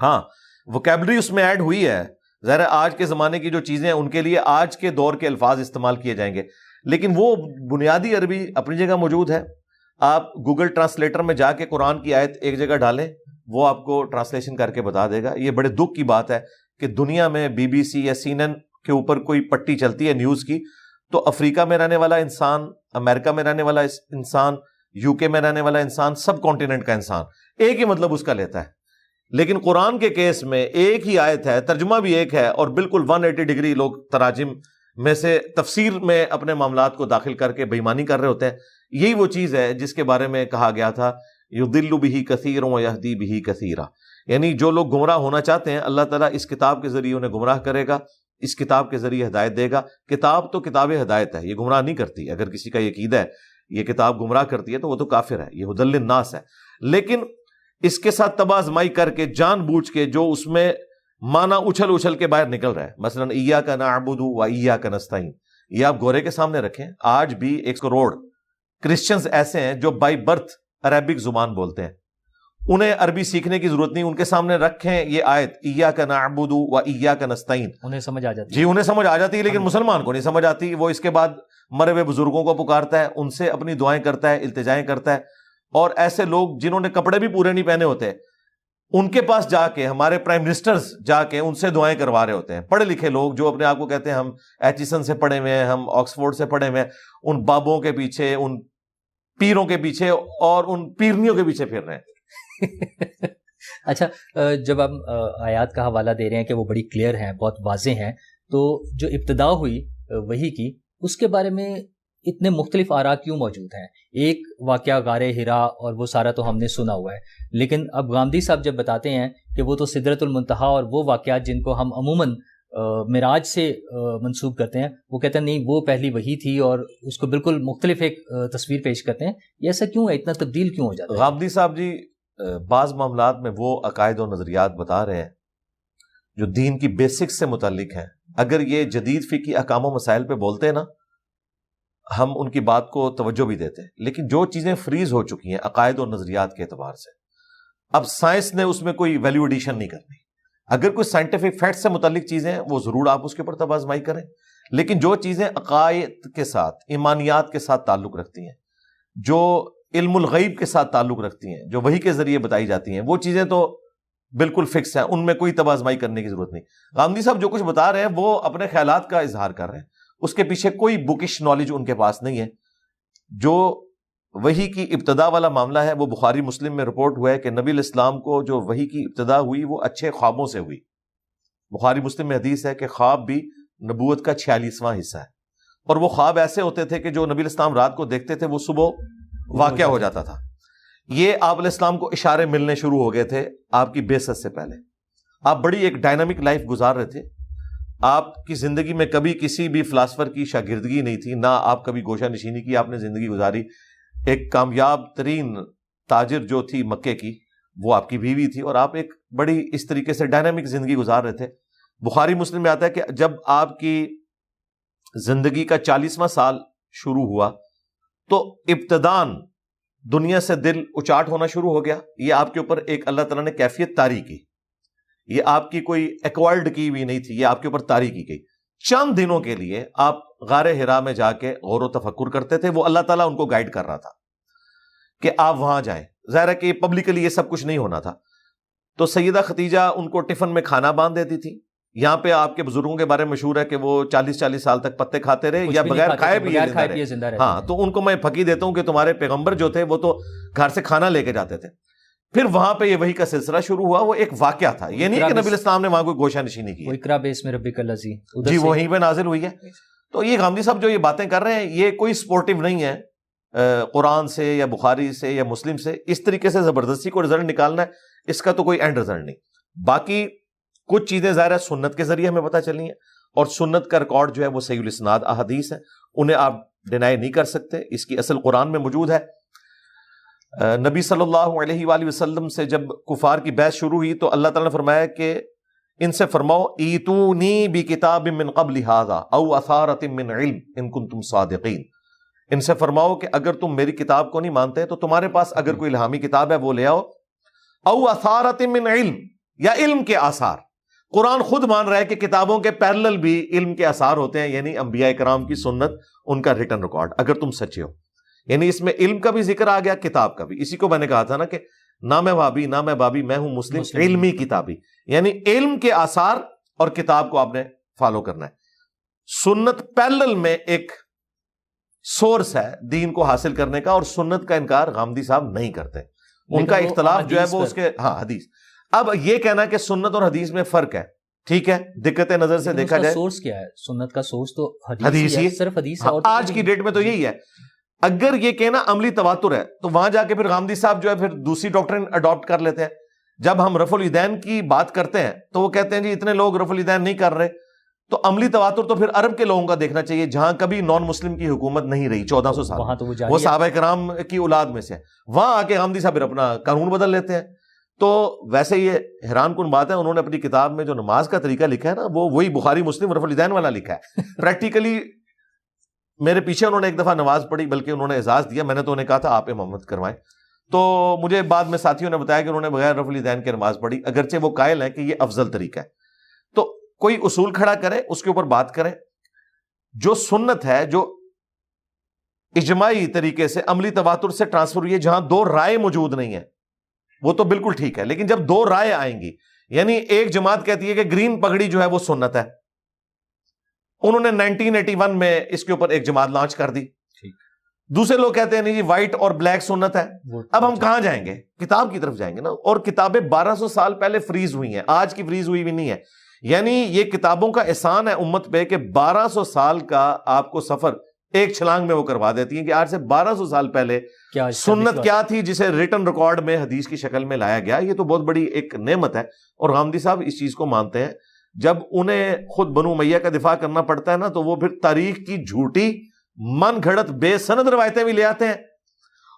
ہاں ووکیبلری اس میں ایڈ ہوئی ہے. ظاہر آج کے زمانے کی جو چیزیں ہیں ان کے لیے آج کے دور کے الفاظ استعمال کیے جائیں گے, لیکن وہ بنیادی عربی اپنی جگہ موجود ہے. آپ گوگل ٹرانسلیٹر میں جا کے قرآن کی آیت ایک جگہ ڈالیں, وہ آپ کو ٹرانسلیشن کر کے بتا دے گا. یہ بڑے دکھ کی بات ہے کہ دنیا میں BBC یا CNN کے اوپر کوئی پٹی چلتی ہے نیوز کی, تو افریقہ میں رہنے والا انسان, امریکہ میں رہنے والا انسان, UK میں رہنے والا انسان, سب کانٹیننٹ کا انسان ایک ہی مطلب اس کا لیتا ہے. لیکن قرآن کے کیس میں ایک ہی آیت ہے, ترجمہ بھی ایک ہے, اور بالکل 180 ڈگری لوگ تراجم میں سے تفسیر میں اپنے معاملات کو داخل کر کے بے ایمانی کر رہے ہوتے ہیں. یہی وہ چیز ہے جس کے بارے میں کہا گیا تھا یضل بہ کثیر ویہدی بہ کثیرا, یعنی جو لوگ گمراہ ہونا چاہتے ہیں اللہ تعالیٰ اس کتاب کے ذریعے انہیں گمراہ کرے گا, اس کتاب کے ذریعے ہدایت دے گا. کتاب تو کتاب ہدایت ہے, یہ گمراہ نہیں کرتی. اگر کسی کا یہ عقیدہ ہے یہ کتاب گمراہ کرتی ہے تو وہ تو کافر ہے, یہ ہدی للناس ہے. لیکن اس کے ساتھ تباہ آزمائی کر کے جان بوجھ کے جو اس میں معنی اچھل اچھل کے باہر نکل رہا ہے, مثلا ایاک نعبد و ایاک نستعین, یہ آپ گورے کے سامنے رکھیں. آج بھی 1 کروڑ کرسچنز ایسے ہیں جو بائی برتھ عربک زبان بولتے ہیں, انہیں عربی سیکھنے کی ضرورت نہیں. ان کے سامنے رکھیں یہ آیت ایاک نعبد و ایاک نستعین, انہیں سمجھ آ جاتی ہے. جی انہیں سمجھ آ جاتی ہے, لیکن مسلمان کو نہیں سمجھ آتی. وہ اس کے بعد مرے ہوئے بزرگوں کو پکارتا ہے, ان سے اپنی دعائیں کرتا ہے, التجائیں کرتا ہے. اور ایسے لوگ جنہوں نے کپڑے بھی پورے نہیں پہنے ہوتے, ان کے پاس جا کے ہمارے پرائم منسٹرز جا کے ان سے دعائیں کروا رہے ہوتے ہیں. پڑھے لکھے لوگ جو اپنے آپ کو کہتے ہیں ہم ایچیسن سے پڑھے ہوئے ہیں, ہم آکسفورڈ سے پڑھے ہوئے ہیں, ان بابوں کے پیچھے, ان پیروں کے پیچھے اور ان پیرنیوں کے پیچھے پھر رہے ہیں. اچھا, جب ہم آیات کا حوالہ دے رہے ہیں کہ وہ بڑی کلیئر ہیں, بہت واضح ہیں, تو جو ابتدا ہوئی وحی کی, اس کے بارے میں اتنے مختلف آراء کیوں موجود ہیں؟ ایک واقعہ غار حرا اور وہ سارا تو ہم نے سنا ہوا ہے, لیکن اب غامدی صاحب جب بتاتے ہیں کہ وہ تو سدرۃ المنتہا اور وہ واقعات جن کو ہم عموماً معراج سے منسوب کرتے ہیں, وہ کہتے ہیں نہیں وہ پہلی وحی تھی, اور اس کو بالکل مختلف ایک تصویر پیش کرتے ہیں. یہ ایسا کیوں ہے, اتنا تبدیل کیوں ہو جاتا ہے؟ غامدی صاحب جی بعض معاملات میں وہ عقائد و نظریات بتا رہے ہیں جو دین کی بیسکس سے متعلق ہیں. اگر یہ جدید فقہی احکام و مسائل پہ بولتے ہیں نا, ہم ان کی بات کو توجہ بھی دیتے ہیں, لیکن جو چیزیں فریز ہو چکی ہیں عقائد و نظریات کے اعتبار سے, اب سائنس نے اس میں کوئی ویلیو ایڈیشن نہیں کرنی. اگر کوئی سائنٹیفک فیکٹ سے متعلق چیزیں ہیں وہ ضرور آپ اس کے اوپر تباہ آزمائی کریں, لیکن جو چیزیں عقائد کے ساتھ, ایمانیات کے ساتھ تعلق رکھتی ہیں, جو علم الغیب کے ساتھ تعلق رکھتی ہیں, جو وحی کے ذریعے بتائی جاتی ہیں, وہ چیزیں تو بالکل فکس ہیں, ان میں کوئی تباہ آزمائی کرنے کی ضرورت نہیں. غامدی صاحب جو کچھ بتا رہے ہیں وہ اپنے خیالات کا اظہار کر رہے ہیں, اس کے پیچھے کوئی بکش نالج ان کے پاس نہیں ہے. جو وحی کی ابتدا والا معاملہ ہے وہ بخاری مسلم میں رپورٹ ہوا ہے کہ نبی الاسلام کو جو وحی کی ابتدا ہوئی وہ اچھے خوابوں سے ہوئی. بخاری مسلم میں حدیث ہے کہ خواب بھی نبوت کا 46واں حصہ ہے, اور وہ خواب ایسے ہوتے تھے کہ جو نبی الاسلام رات کو دیکھتے تھے وہ صبح واقعہ ہو جاتا تھا. یہ آپ علیہ السلام کو اشارے ملنے شروع ہو گئے تھے آپ کی بعثت سے پہلے. آپ بڑی ایک ڈائنامک لائف گزار رہے تھے, آپ کی زندگی میں کبھی کسی بھی فلاسفر کی شاگردگی نہیں تھی, نہ آپ کبھی گوشہ نشینی کی, آپ نے زندگی گزاری. ایک کامیاب ترین تاجر جو تھی مکے کی وہ آپ کی بیوی تھی, اور آپ ایک بڑی اس طریقے سے ڈائنامک زندگی گزار رہے تھے. بخاری مسلم میں آتا ہے کہ جب آپ کی زندگی کا 40واں سال شروع ہوا تو ابتدان دنیا سے دل اچاٹ ہونا شروع ہو گیا. یہ آپ کے اوپر ایک اللہ تعالیٰ نے کیفیت طاری کی, یہ آپ کی کوئی ایکوائرڈ کی ہوئی نہیں تھی, یہ آپ کے اوپر طاری کی گئی. چند دنوں کے لیے آپ غار حرا میں جا کے غور و تفکر کرتے تھے, وہ اللہ تعالیٰ ان کو گائیڈ کر رہا تھا کہ آپ وہاں جائیں. ظاہر ہے کہ پبلکلی یہ سب کچھ نہیں ہونا تھا. تو سیدہ ختیجہ ان کو ٹفن میں کھانا باندھ دیتی تھی. یہاں پہ آپ کے بزرگوں کے بارے میں مشہور ہے کہ وہ 40 سال تک پتے کھاتے رہے یا بغیر کھائے بھی زندہ رہے. ہاں, تو ان کو میں پھکی دیتا ہوں کہ تمہارے پیغمبر جو تھے وہ تو گھر سے کھانا لے کے جاتے تھے. پھر وہاں پہ یہ وحی کا سلسلہ شروع ہوا, وہ ایک واقعہ تھا, یہ نہیں کہ نبی الاسلام نے وہاں کوئی گوشہ نشینی کی. اقرا باسم ربک الذی, جی وہیں پہ نازل ہوئی ہے. تو یہ غامدی صاحب جو یہ باتیں کر رہے ہیں یہ کوئی سپورٹیو نہیں ہے قرآن سے یا بخاری سے یا مسلم سے. اس طریقے سے زبردستی کو رزلٹ نکالنا ہے, اس کا تو کوئی اینڈ رزلٹ نہیں. باقی کچھ چیزیں ظاہر ہے سنت کے ذریعے ہمیں پتہ چلی ہیں, اور سنت کا ریکارڈ جو ہے وہ صحیح الاسناد احادیث ہے, انہیں آپ ڈینائی نہیں کر سکتے. اس کی اصل قرآن میں موجود ہے. نبی صلی اللہ علیہ وآلہ وسلم سے جب کفار کی بحث شروع ہوئی تو اللہ تعالیٰ نے فرمایا کہ ان سے فرماؤ ایتونی بکتاب من قبل ھذا او اثارۃ من علم ان کنتم صادقین. ان سے فرماؤ کہ اگر تم میری کتاب کو نہیں مانتے تو تمہارے پاس اگر کوئی الہامی کتاب ہے وہ لے آؤ, او اثارۃ من علم, یا علم کے آثار. قرآن خود مان رہا ہے کہ کتابوں کے پیرلل بھی علم کے آثار ہوتے ہیں, یعنی انبیاء کرام کی سنت, ان کا ریٹن ریکارڈ, اگر تم سچے ہو. یعنی اس میں علم کا بھی ذکر آ گیا, کتاب کا بھی. اسی کو میں نے کہا تھا نا کہ نہ میں وہابی نہ میں بابی, میں ہوں مسلم علمی کتابی. یعنی علم کے آثار اور کتاب کو آپ نے فالو کرنا ہے. سنت پیرلل میں ایک سورس ہے دین کو حاصل کرنے کا, اور سنت کا انکار غامدی صاحب نہیں کرتے. ان کا اختلاف جو ہے وہ اس کے حدیث. اب یہ کہنا کہ سنت اور حدیث میں فرق ہے, ٹھیک ہے, دقت نظر سے دیکھا جائے. سورس کیا ہے؟ سنت کا سورس تو حدیث ہی ہے, صرف حدیث ہے. آج کی ڈیٹ میں تو یہی ہے. اگر یہ کہنا عملی تواتر ہے تو وہاں جا کے پھر غامدی صاحب جو ہے پھر دوسری ڈاکٹرن اڈاپٹ کر لیتے ہیں. جب ہم رفع الیدین کی بات کرتے ہیں تو وہ کہتے ہیں جی اتنے لوگ رفع الیدین نہیں کر رہے. تو عملی تواتر تو پھر عرب کے لوگوں کا دیکھنا چاہیے جہاں کبھی نان مسلم کی حکومت نہیں رہی 1400 سال, وہ صحابہ کرام کی اولاد میں سے. وہاں آ کے غامدی صاحب اپنا قانون بدل لیتے ہیں. تو ویسے یہ حیران کن بات ہے, انہوں نے اپنی کتاب میں جو نماز کا طریقہ لکھا ہے نا, وہ وہی بخاری مسلم رفع الیدین والا لکھا ہے. پریکٹیکلی میرے پیچھے انہوں نے ایک دفعہ نماز پڑھی, بلکہ انہوں نے اعزاز دیا. میں نے تو انہیں کہا تھا آپ امامت کروائیں, تو مجھے بعد میں ساتھیوں نے بتایا کہ انہوں نے بغیر رفع الیدین کے نماز پڑھی, اگرچہ وہ قائل ہیں کہ یہ افضل طریقہ ہے. تو کوئی اصول کھڑا کرے, اس کے اوپر بات کریں. جو سنت ہے, جو اجماعی طریقے سے عملی تواتر سے ٹرانسفر ہوئی ہے, جہاں دو رائے موجود نہیں ہیں, وہ تو بالکل ٹھیک ہے. لیکن جب دو رائے آئیں گی, یعنی ایک جماعت کہتی ہے کہ گرین پگڑی جو ہے وہ سنت ہے, انہوں نے 1981 میں اس کے اوپر ایک جماعت لانچ کر دی. دوسرے لوگ کہتے ہیں نہیں جی وائٹ اور بلیک سنت ہے. اب ہم کہاں جائیں گے؟ کتاب کی طرف جائیں گے نا. اور کتابیں 1200 سال پہلے فریز ہوئی ہیں, آج کی فریز ہوئی بھی نہیں ہے. یعنی یہ کتابوں کا احسان ہے امت پہ کہ 1200 سال کا آپ کو سفر ایک چھلانگ میں وہ کروا دیتی ہیں کہ آج سے 1200 سال پہلے سنت کیا تھی جسے ریٹن ریکارڈ میں حدیث کی شکل میں لایا گیا. یہ تو بہت بڑی ایک نعمت ہے. اور غامدی صاحب اس چیز کو مانتے ہیں. جب انہیں خود بنو امیہ کا دفاع کرنا پڑتا ہے نا, تو وہ پھر تاریخ کی جھوٹی من گھڑت بے سند روایتیں بھی لے آتے ہیں.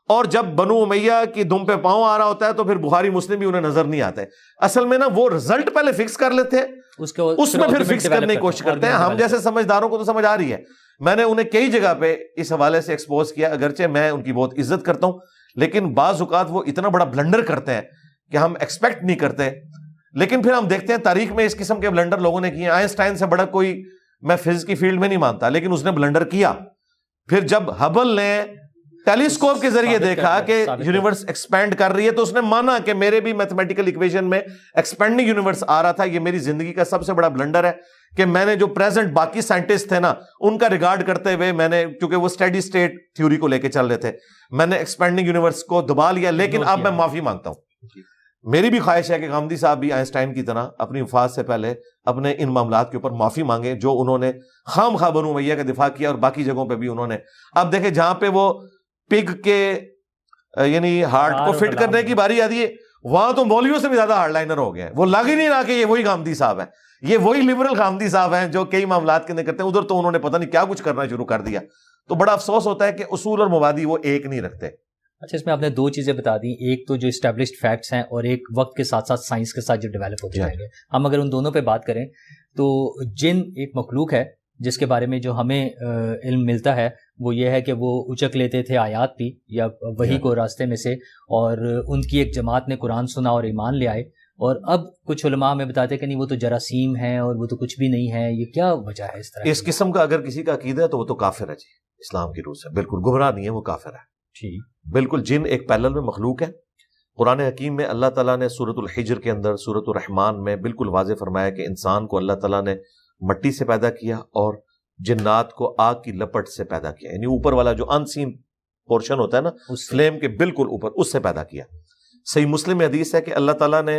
اور جب بنو امیہ کی دم پہ پاؤں آ رہا ہوتا ہے تو پھر بخاری مسلم بھی انہیں نظر نہیں آتے. اصل میں نا وہ رزلٹ پہلے فکس کر لیتے ہیں, اس میں پھر فکس کرنے کی کوشش کرتے ہیں. ہم جیسے سمجھداروں کو تو سمجھ آ رہی ہے. میں نے انہیں کئی جگہ پہ اس حوالے سے ایکسپوز کیا, اگرچہ میں ان کی بہت عزت کرتا ہوں, لیکن بعض اوقات وہ اتنا بڑا بلنڈر کرتے ہیں کہ ہم ایکسپیکٹ نہیں کرتے. لیکن پھر ہم دیکھتے ہیں تاریخ میں اس قسم کے بلنڈر لوگوں نے کیے. آئنسٹائن سے بڑا کوئی میں فزکس کی فیلڈ میں نہیں مانتا, لیکن اس نے بلنڈر کیا. پھر جب ہبل نے ٹیلیسکوپ کے ذریعے دیکھا کہ یونیورس ایکسپینڈ کر رہی ہے, تو اس نے مانا کہ میرے بھی میتھمیٹیکل ایکویشن میں ایکسپینڈنگ یونیورس آ رہا تھا. یہ میری زندگی کا سب سے بڑا بلنڈر ہے کہ میں نے جو پریزنٹ باقی سائنٹسٹ تھے نا, ان کا ریگارڈ کرتے ہوئے میں نے, کیونکہ وہ اسٹیڈی اسٹیٹ تھیوری کو لے کے چل رہے تھے, میں نے ایکسپینڈنگ یونیورس کو دبا لیا. لیکن اب میں معافی مانگتا ہوں. میری بھی خواہش ہے کہ غامدی صاحب بھی آئنسٹائن کی طرح اپنی وفات سے پہلے اپنے ان معاملات کے اوپر معافی مانگے جو انہوں نے خام خواہ بنو امیہ کا دفاع کیا, اور باقی جگہوں پہ بھی انہوں نے. اب دیکھیں جہاں پہ وہ پگ کے یعنی ہارٹ کو فٹ کرنے کی باری آتی ہے, وہاں تو مولویوں سے بھی زیادہ ہارڈ لائنر ہو گئے ہیں. وہ لگ ہی نہیں رہا کہ یہ وہی غامدی صاحب ہیں, یہ وہی لبرل غامدی صاحب ہیں جو کئی معاملات کے اندر کرتے ہیں. ادھر تو انہوں نے پتہ نہیں کیا کچھ کرنا شروع کر دیا. تو بڑا افسوس ہوتا ہے کہ اصول اور مبادی وہ ایک نہیں رکھتے. اچھا, اس میں آپ نے دو چیزیں بتا دی, ایک تو جو اسٹیبلشڈ فیکٹس ہیں, اور ایک وقت کے ساتھ ساتھ سائنس کے ساتھ جو ڈیولپ ہوتے جائیں گے. ہم اگر ان دونوں پہ بات کریں تو جن ایک مخلوق ہے جس کے بارے میں جو ہمیں علم ملتا ہے وہ یہ ہے کہ وہ اچک لیتے تھے آیات بھی یا وحی کو راستے میں سے, اور ان کی ایک جماعت نے قرآن سنا اور ایمان لے آئے. اور اب کچھ علماء ہمیں بتاتے ہیں کہ نہیں وہ تو جراثیم ہیں اور وہ تو کچھ بھی نہیں ہے. یہ کیا وجہ ہے اس طرح؟ اس قسم کا اگر کسی کا عقیدہ ہے تو وہ تو کافر ہے جی, اسلام کی روح سے بالکل گمراہ نہیں ہے, وہ کافر ہے جی بالکل. جن ایک پیرلل میں مخلوق ہے. قرآن حکیم میں اللہ تعالیٰ نے سورۃ الحجر کے اندر سورۃ الرحمن میں بالکل واضح فرمایا کہ انسان کو اللہ تعالیٰ نے مٹی سے پیدا کیا اور جنات کو آگ کی لپٹ سے پیدا کیا. یعنی اوپر والا جو ان سین پورشن ہوتا ہے نا, فلیم کے بالکل اوپر, اس سے پیدا کیا. صحیح مسلم میں حدیث ہے کہ اللہ تعالیٰ نے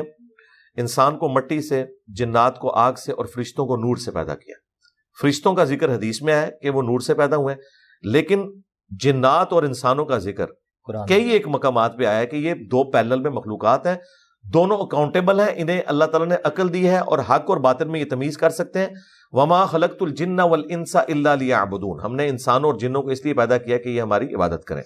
انسان کو مٹی سے, جنات کو آگ سے, اور فرشتوں کو نور سے پیدا کیا. فرشتوں کا ذکر حدیث میں ہے کہ وہ نور سے پیدا ہوئے, لیکن جنات اور انسانوں کا ذکر کئی ایک مقامات پہ آیا ہے کہ یہ دو پیرلل میں مخلوقات ہیں, دونوں اکاؤنٹیبل ہیں, انہیں اللہ تعالیٰ نے عقل دی ہے اور حق اور باطل میں یہ تمیز کر سکتے ہیں. وما خلقت الجن والانس الا لیعبدون, ہم نے انسانوں اور جنوں کو اس لیے پیدا کیا کہ یہ ہماری عبادت کریں.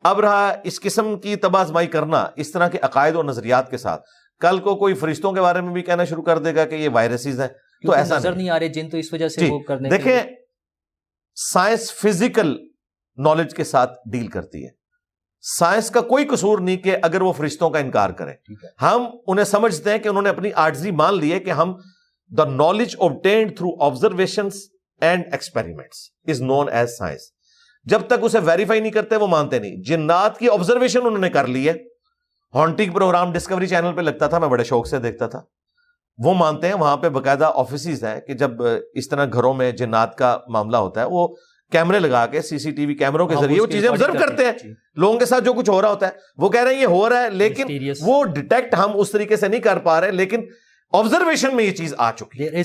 اب رہا اس قسم کی تباہ آزمائی کرنا اس طرح کے عقائد اور نظریات کے ساتھ, کل کو کوئی فرشتوں کے بارے میں بھی کہنا شروع کر دے گا کہ یہ وائرسز ہیں, تو ایسا نظر نہیں آ رہے جن, تو اس وجہ سے وہ کرنے. دیکھیں سائنس فزیکل نالج کے ساتھ ڈیل کرتی ہے, سائنس کا کوئی قصور نہیں کہ اگر وہ فرشتوں کا انکار کریں. ہم انہیں سمجھتے ہیں کہ انہوں نے اپنی عاجزی مان لی ہے کہ ہم the knowledge obtained through observations and experiments is known as science. جب تک اسے ویریفائی نہیں کرتے وہ مانتے نہیں. جنات کی آبزرویشن انہوں نے کر لی ہے. ہانٹنگ پروگرام ڈسکوری چینل پہ لگتا تھا, میں بڑے شوق سے دیکھتا تھا. وہ مانتے ہیں وہاں پہ باقاعدہ آفیسز ہیں کہ جب اس طرح گھروں میں جنات کا معاملہ ہوتا ہے وہ کیمرے لگا کے سی سی ٹی وی کیمروں کے ذریعے وہ چیزیں آبزرو کرتے ہیں لوگوں کے ساتھ جو کچھ ہو رہا ہوتا ہے. وہ کہہ رہے ہیں یہ ہو رہا ہے لیکن وہ ڈیٹیکٹ ہم اس طریقے سے نہیں کر پا رہے, لیکن آبزرویشن میں یہ چیز آ چکی ہے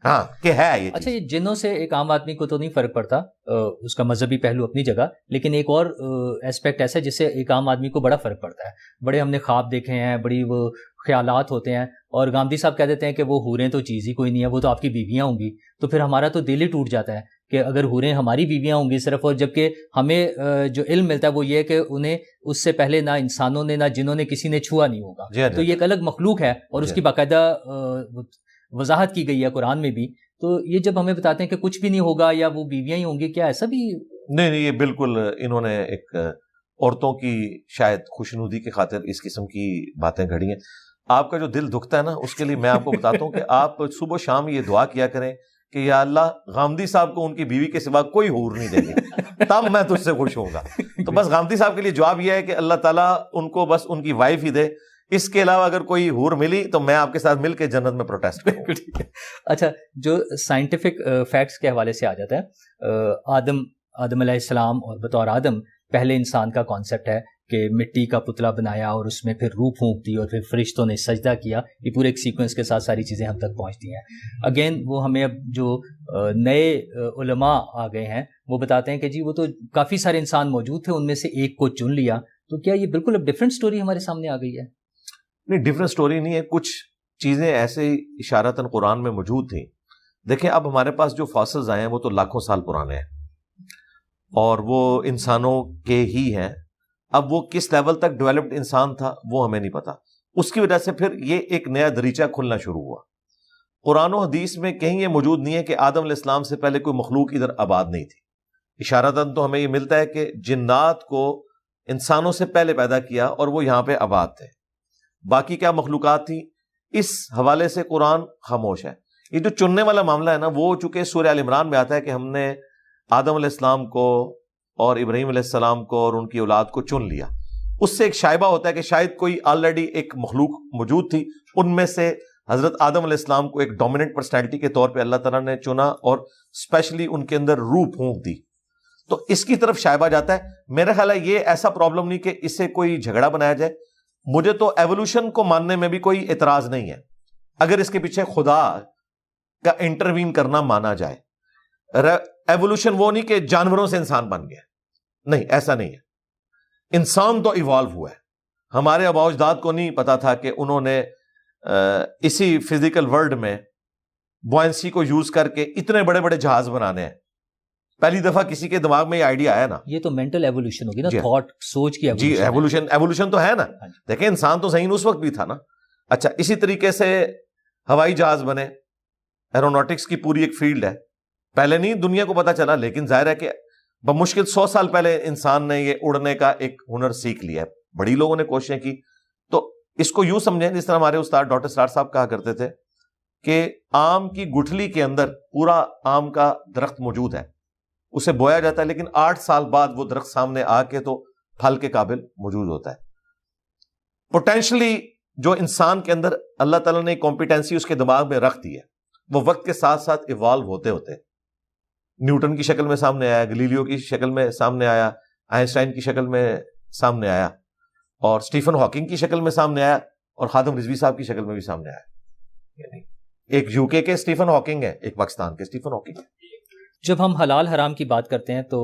ہاں کہ ہے یہ. اچھا, یہ جنوں سے ایک عام آدمی کو تو نہیں فرق پڑتا, اس کا مذہبی پہلو اپنی جگہ, لیکن ایک اور ایسپیکٹ ایسا ہے جس سے ایک عام آدمی کو بڑا فرق پڑتا ہے. بڑے ہم نے خواب دیکھے ہیں, بڑی وہ خیالات ہوتے ہیں, اور گاندھی صاحب کہہ دیتے ہیں کہ وہ حوریں تو چیز ہی کوئی نہیں ہے, وہ تو آپ کی بیویاں ہوں گی. تو پھر ہمارا تو دل ہی ٹوٹ جاتا ہے کہ اگر حوریں ہماری بیویاں ہوں گی صرف, اور جبکہ ہمیں جو علم ملتا ہے وہ یہ ہے کہ انہیں اس سے پہلے نہ انسانوں نے نہ جنہوں نے کسی نے چھوا نہیں ہوگا. تو یہ ایک الگ مخلوق ہے اور اس کی باقاعدہ وضاحت کی گئی ہے قرآن میں بھی. تو یہ جب ہمیں بتاتے ہیں کہ کچھ بھی نہیں ہوگا یا وہ بیویاں ہی ہوں گی, کیا ایسا بھی نہیں, یہ بالکل انہوں نے ایک عورتوں کی شاید خوشنودی کی خاطر اس قسم کی باتیں گھڑی ہیں. آپ کا جو دل دکھتا ہے نا, اس کے لیے میں آپ کو بتاتا ہوں کہ آپ صبح شام یہ دعا کیا کریں کہ یا اللہ غامدی صاحب کو ان کی بیوی کے سوا کوئی حور نہیں دے گی, تب میں تجھ سے خوش ہوں گا. تو بس غامدی صاحب کے لیے جواب یہ ہے کہ اللہ تعالیٰ ان کو بس ان کی وائف ہی دے, اس کے علاوہ اگر کوئی حور ملی تو میں آپ کے ساتھ مل کے جنت میں پروٹیسٹ کروں. اچھا, جو سائنٹیفک فیکٹس کے حوالے سے آ جاتا ہے, آدم علیہ السلام اور بطور آدم پہلے انسان کا کانسیپٹ ہے کہ مٹی کا پتلا بنایا اور اس میں پھر روح پھونک دی اور پھر فرشتوں نے سجدہ کیا. یہ پورے ایک سیکوینس کے ساتھ ساری چیزیں ہم تک پہنچتی ہیں. اگین وہ ہمیں اب جو نئے علماء آ گئے ہیں وہ بتاتے ہیں کہ جی وہ تو کافی سارے انسان موجود تھے, ان میں سے ایک کو چن لیا. تو کیا یہ بالکل اب ڈفرینٹ سٹوری ہمارے سامنے آ گئی ہے؟ نہیں, ڈفرینٹ سٹوری نہیں ہے. کچھ چیزیں ایسے اشارتاً قرآن میں موجود تھیں. دیکھیں اب ہمارے پاس جو فاسلز آئے ہیں وہ تو لاکھوں سال پرانے ہیں اور وہ انسانوں کے ہی ہیں. اب وہ کس لیول تک ڈیولپڈ انسان تھا وہ ہمیں نہیں پتا. اس کی وجہ سے پھر یہ ایک نیا دریچہ کھلنا شروع ہوا. قرآن و حدیث میں کہیں یہ موجود نہیں ہے کہ آدم علیہ السلام سے پہلے کوئی مخلوق ادھر آباد نہیں تھی. اشارتاً تو ہمیں یہ ملتا ہے کہ جنات کو انسانوں سے پہلے پیدا کیا اور وہ یہاں پہ آباد تھے. باقی کیا مخلوقات تھی اس حوالے سے قرآن خاموش ہے. یہ جو چننے والا معاملہ ہے نا, وہ چونکہ سورہ آل عمران میں آتا ہے کہ ہم نے آدم علیہ السلام کو اور ابراہیم علیہ السلام کو اور ان کی اولاد کو چن لیا. اس سے ایک شائبہ ہوتا ہے کہ شاید کوئی آلریڈی ایک مخلوق موجود تھی, ان میں سے حضرت آدم علیہ السلام کو ایک ڈومیننٹ پرسنالٹی کے طور پہ اللہ تعالیٰ نے چنا اور اسپیشلی ان کے اندر روح پھونک دی. تو اس کی طرف شائبہ جاتا ہے. میرا خیال ہے یہ ایسا پرابلم نہیں کہ اس سے کوئی جھگڑا بنایا جائے. مجھے تو ایوولوشن کو ماننے میں بھی کوئی اعتراض نہیں ہے اگر اس کے پیچھے خدا کا انٹروین کرنا مانا جائے. ایوولوشن وہ نہیں کہ جانوروں سے انسان بن گیا, نہیں, ایسا نہیں ہے. انسان تو ایوالو ہوا ہے. ہمارے آباء و اجداد کو نہیں پتا تھا کہ انہوں نے اسی فزیکل ورلڈ میں بوئنسی کو یوز کر کے اتنے بڑے بڑے جہاز بنانے ہیں. پہلی دفعہ کسی کے دماغ میں یہ آئیڈیا آیا نا. یہ تو مینٹل ایوولوشن ہوگی نا, تھاٹ, سوچ کی جی ایوولوشن تو ہے نا. دیکھیں انسان تو ذہین اس وقت بھی تھا نا. اچھا, اسی طریقے سے ہوائی جہاز بنے, ایروناٹکس کی پوری ایک فیلڈ ہے. پہلے نہیں دنیا کو پتا چلا, لیکن ظاہر ہے کہ بمشکل 100 سال پہلے انسان نے یہ اڑنے کا ایک ہنر سیکھ لیا ہے. بڑی لوگوں نے کوششیں کی. تو اس کو یوں سمجھیں جس طرح ہمارے استاد ڈاکٹر سرار صاحب کہا کرتے تھے کہ آم کی گٹھلی کے اندر پورا آم کا درخت موجود ہے, اسے بویا جاتا ہے, لیکن 8 سال بعد وہ درخت سامنے آ کے تو پھل کے قابل موجود ہوتا ہے. پوٹینشلی جو انسان کے اندر اللہ تعالیٰ نے کمپیٹنسی اس کے دماغ میں رکھ دی ہے, وہ وقت کے ساتھ ساتھ ایوالو ہوتے ہوتے نیوٹن کی شکل میں سامنے آیا, گلیلیو کی شکل میں سامنے آیا, آئنسٹائن کی شکل میں سامنے آیا, اور اسٹیفن ہاکنگ کی شکل میں سامنے آیا, اور خادم رضوی صاحب کی شکل میں بھی سامنے آیا. یعنی ایک یو کے اسٹیفن ہاکنگ ہے, ایک پاکستان کے اسٹیفن ہاکنگ ہے. جب ہم حلال حرام کی بات کرتے ہیں تو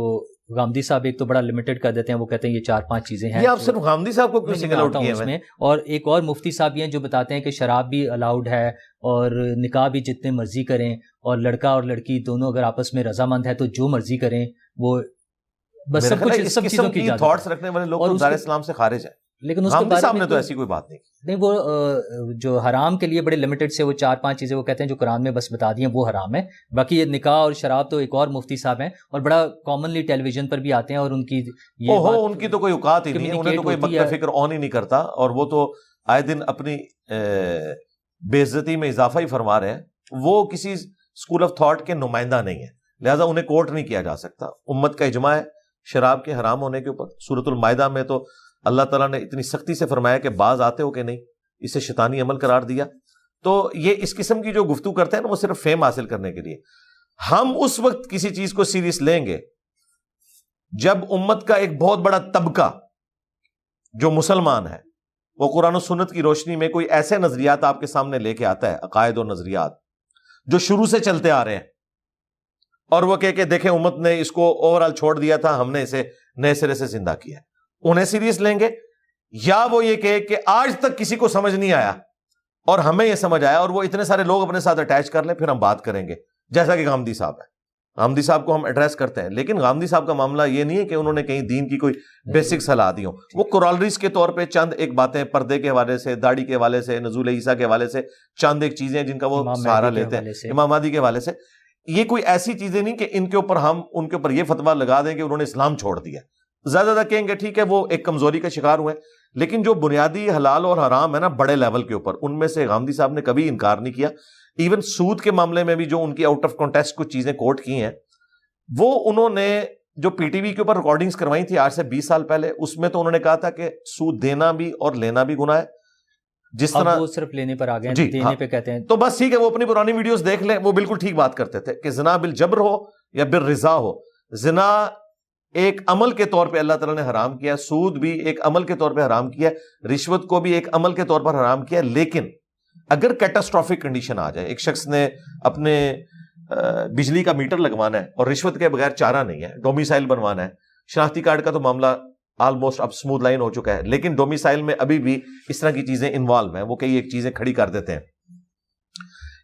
غامدی صاحب ایک تو بڑا لمیٹڈ کر دیتے ہیں, وہ کہتے ہیں یہ 4-5 چیزیں ہیں. یہ آپ صرف غامدی صاحب کو کیوں سنگل آؤٹ کیا ہے میں؟ اور ایک اور مفتی صاحب ہیں جو بتاتے ہیں کہ شراب بھی الاؤڈ ہے اور نکاح بھی جتنے مرضی کریں, اور لڑکا اور لڑکی دونوں اگر آپس میں رضامند ہے تو جو مرضی کریں. وہ بس سب کچھ سب چیزوں کی تھاٹس رکھنے والے لوگ تو دار اسلام سے خارج ہیں. لیکن اس غامدی صاحب نے تو ایسی کوئی بات نہیں نہیں. وہ جو حرام کے لیے بڑے لمیٹڈ سے وہ 4-5 چیزیں وہ کہتے ہیں جو قرآن میں بس بتا دی ہیں وہ حرام ہے. باقی یہ نکاح اور شراب تو ایک اور مفتی صاحب ہیں اور بڑا کامنلی ٹیلی ویژن پر بھی آتے ہیں اور ان کی یہ ان کی تو کوئی اوقات ہی نہیں ہے, انہیں تو کوئی مکتب فکر آن ہی نہیں کرتا, اور وہ تو آئے دن اپنی بے عزتی میں اضافہ ہی فرما رہے ہیں. وہ کسی اسکول آف تھاٹ کے نمائندہ نہیں ہے, لہٰذا انہیں کوٹ نہیں کیا جا سکتا. امت کا اجماع ہے شراب کے حرام ہونے کے اوپر. سورۃ المائدہ میں تو اللہ تعالیٰ نے اتنی سختی سے فرمایا کہ باز آتے ہو کہ نہیں, اسے شیطانی عمل قرار دیا. تو یہ اس قسم کی جو گفتگو کرتے ہیں نا وہ صرف فیم حاصل کرنے کے لیے. ہم اس وقت کسی چیز کو سیریس لیں گے جب امت کا ایک بہت بڑا طبقہ جو مسلمان ہے وہ قرآن و سنت کی روشنی میں کوئی ایسے نظریات آپ کے سامنے لے کے آتا ہے, عقائد اور نظریات جو شروع سے چلتے آ رہے ہیں, اور وہ کہ دیکھیں امت نے اس کو اوور آل چھوڑ دیا تھا, ہم نے اسے نئے سرے سے زندہ کیا ہے. انہیں سیریس لیں گے, یا وہ یہ کہ آج تک کسی کو سمجھ نہیں آیا اور ہمیں یہ سمجھ آیا اور وہ اتنے سارے لوگ اپنے ساتھ اٹیچ کر لیں, پھر ہم بات کریں گے. جیسا کہ غامدی صاحب ہے, غامدی صاحب کو ہم ایڈریس کرتے ہیں, لیکن غامدی صاحب کا معاملہ یہ نہیں ہے کہ انہوں نے کہیں دین کی کوئی بیسک صلاح دی ہو. وہ کورالریز کے طور پہ چند ایک باتیں پردے کے حوالے سے, داڑھی کے حوالے سے, نزول عیسیٰ کے حوالے سے چند ایک چیزیں جن کا وہ سہارا لیتے ہیں, امام مہدی کے حوالے سے. یہ کوئی ایسی چیزیں نہیں کہ ان کے اوپر ہم ان کے اوپر یہ فتویٰ لگا دیں کہ انہوں نے اسلام چھوڑ دیا. زیادہ کہیں گے ٹھیک ہے وہ ایک کمزوری کا شکار ہوئے, لیکن جو بنیادی حلال اور حرام ہے نا بڑے لیول کے اوپر, ان میں سے غامدی صاحب نے کبھی انکار نہیں کیا. ایون سود کے معاملے میں بھی جو ان کی آؤٹ آف کانٹیکسٹ کچھ چیزیں کوٹ کی ہیں, وہ انہوں نے جو پی ٹی وی کے اوپر ریکارڈنگز کروائی تھی آج سے 20 سال پہلے, اس میں تو انہوں نے کہا تھا کہ سود دینا بھی اور لینا بھی گناہ ہے. جس طرح وہ صرف لینے پر آ گئے, دینے پہ کہتے ہیں. تو بس ٹھیک ہے, وہ اپنی پرانی ویڈیوز دیکھ لیں, وہ بالکل ٹھیک بات کرتے تھے کہ زنا بالجبر ہو یا بالرضا ہو, زنا ایک عمل کے طور پہ اللہ تعالیٰ نے حرام کیا, سود بھی ایک عمل کے طور پہ حرام کیا, رشوت کو بھی ایک عمل کے طور پر حرام کیا. لیکن اگر کیٹاسٹرافک کنڈیشن آ جائے, ایک شخص نے اپنے بجلی کا میٹر لگوانا ہے اور رشوت کے بغیر چارہ نہیں ہے, ڈومیسائل بنوانا ہے, شناختی کارڈ کا تو معاملہ آلموسٹ اب سموتھ لائن ہو چکا ہے, لیکن ڈومیسائل میں ابھی بھی اس طرح کی چیزیں انوالو ہیں, وہ کئی ایک چیزیں کھڑی کر دیتے ہیں,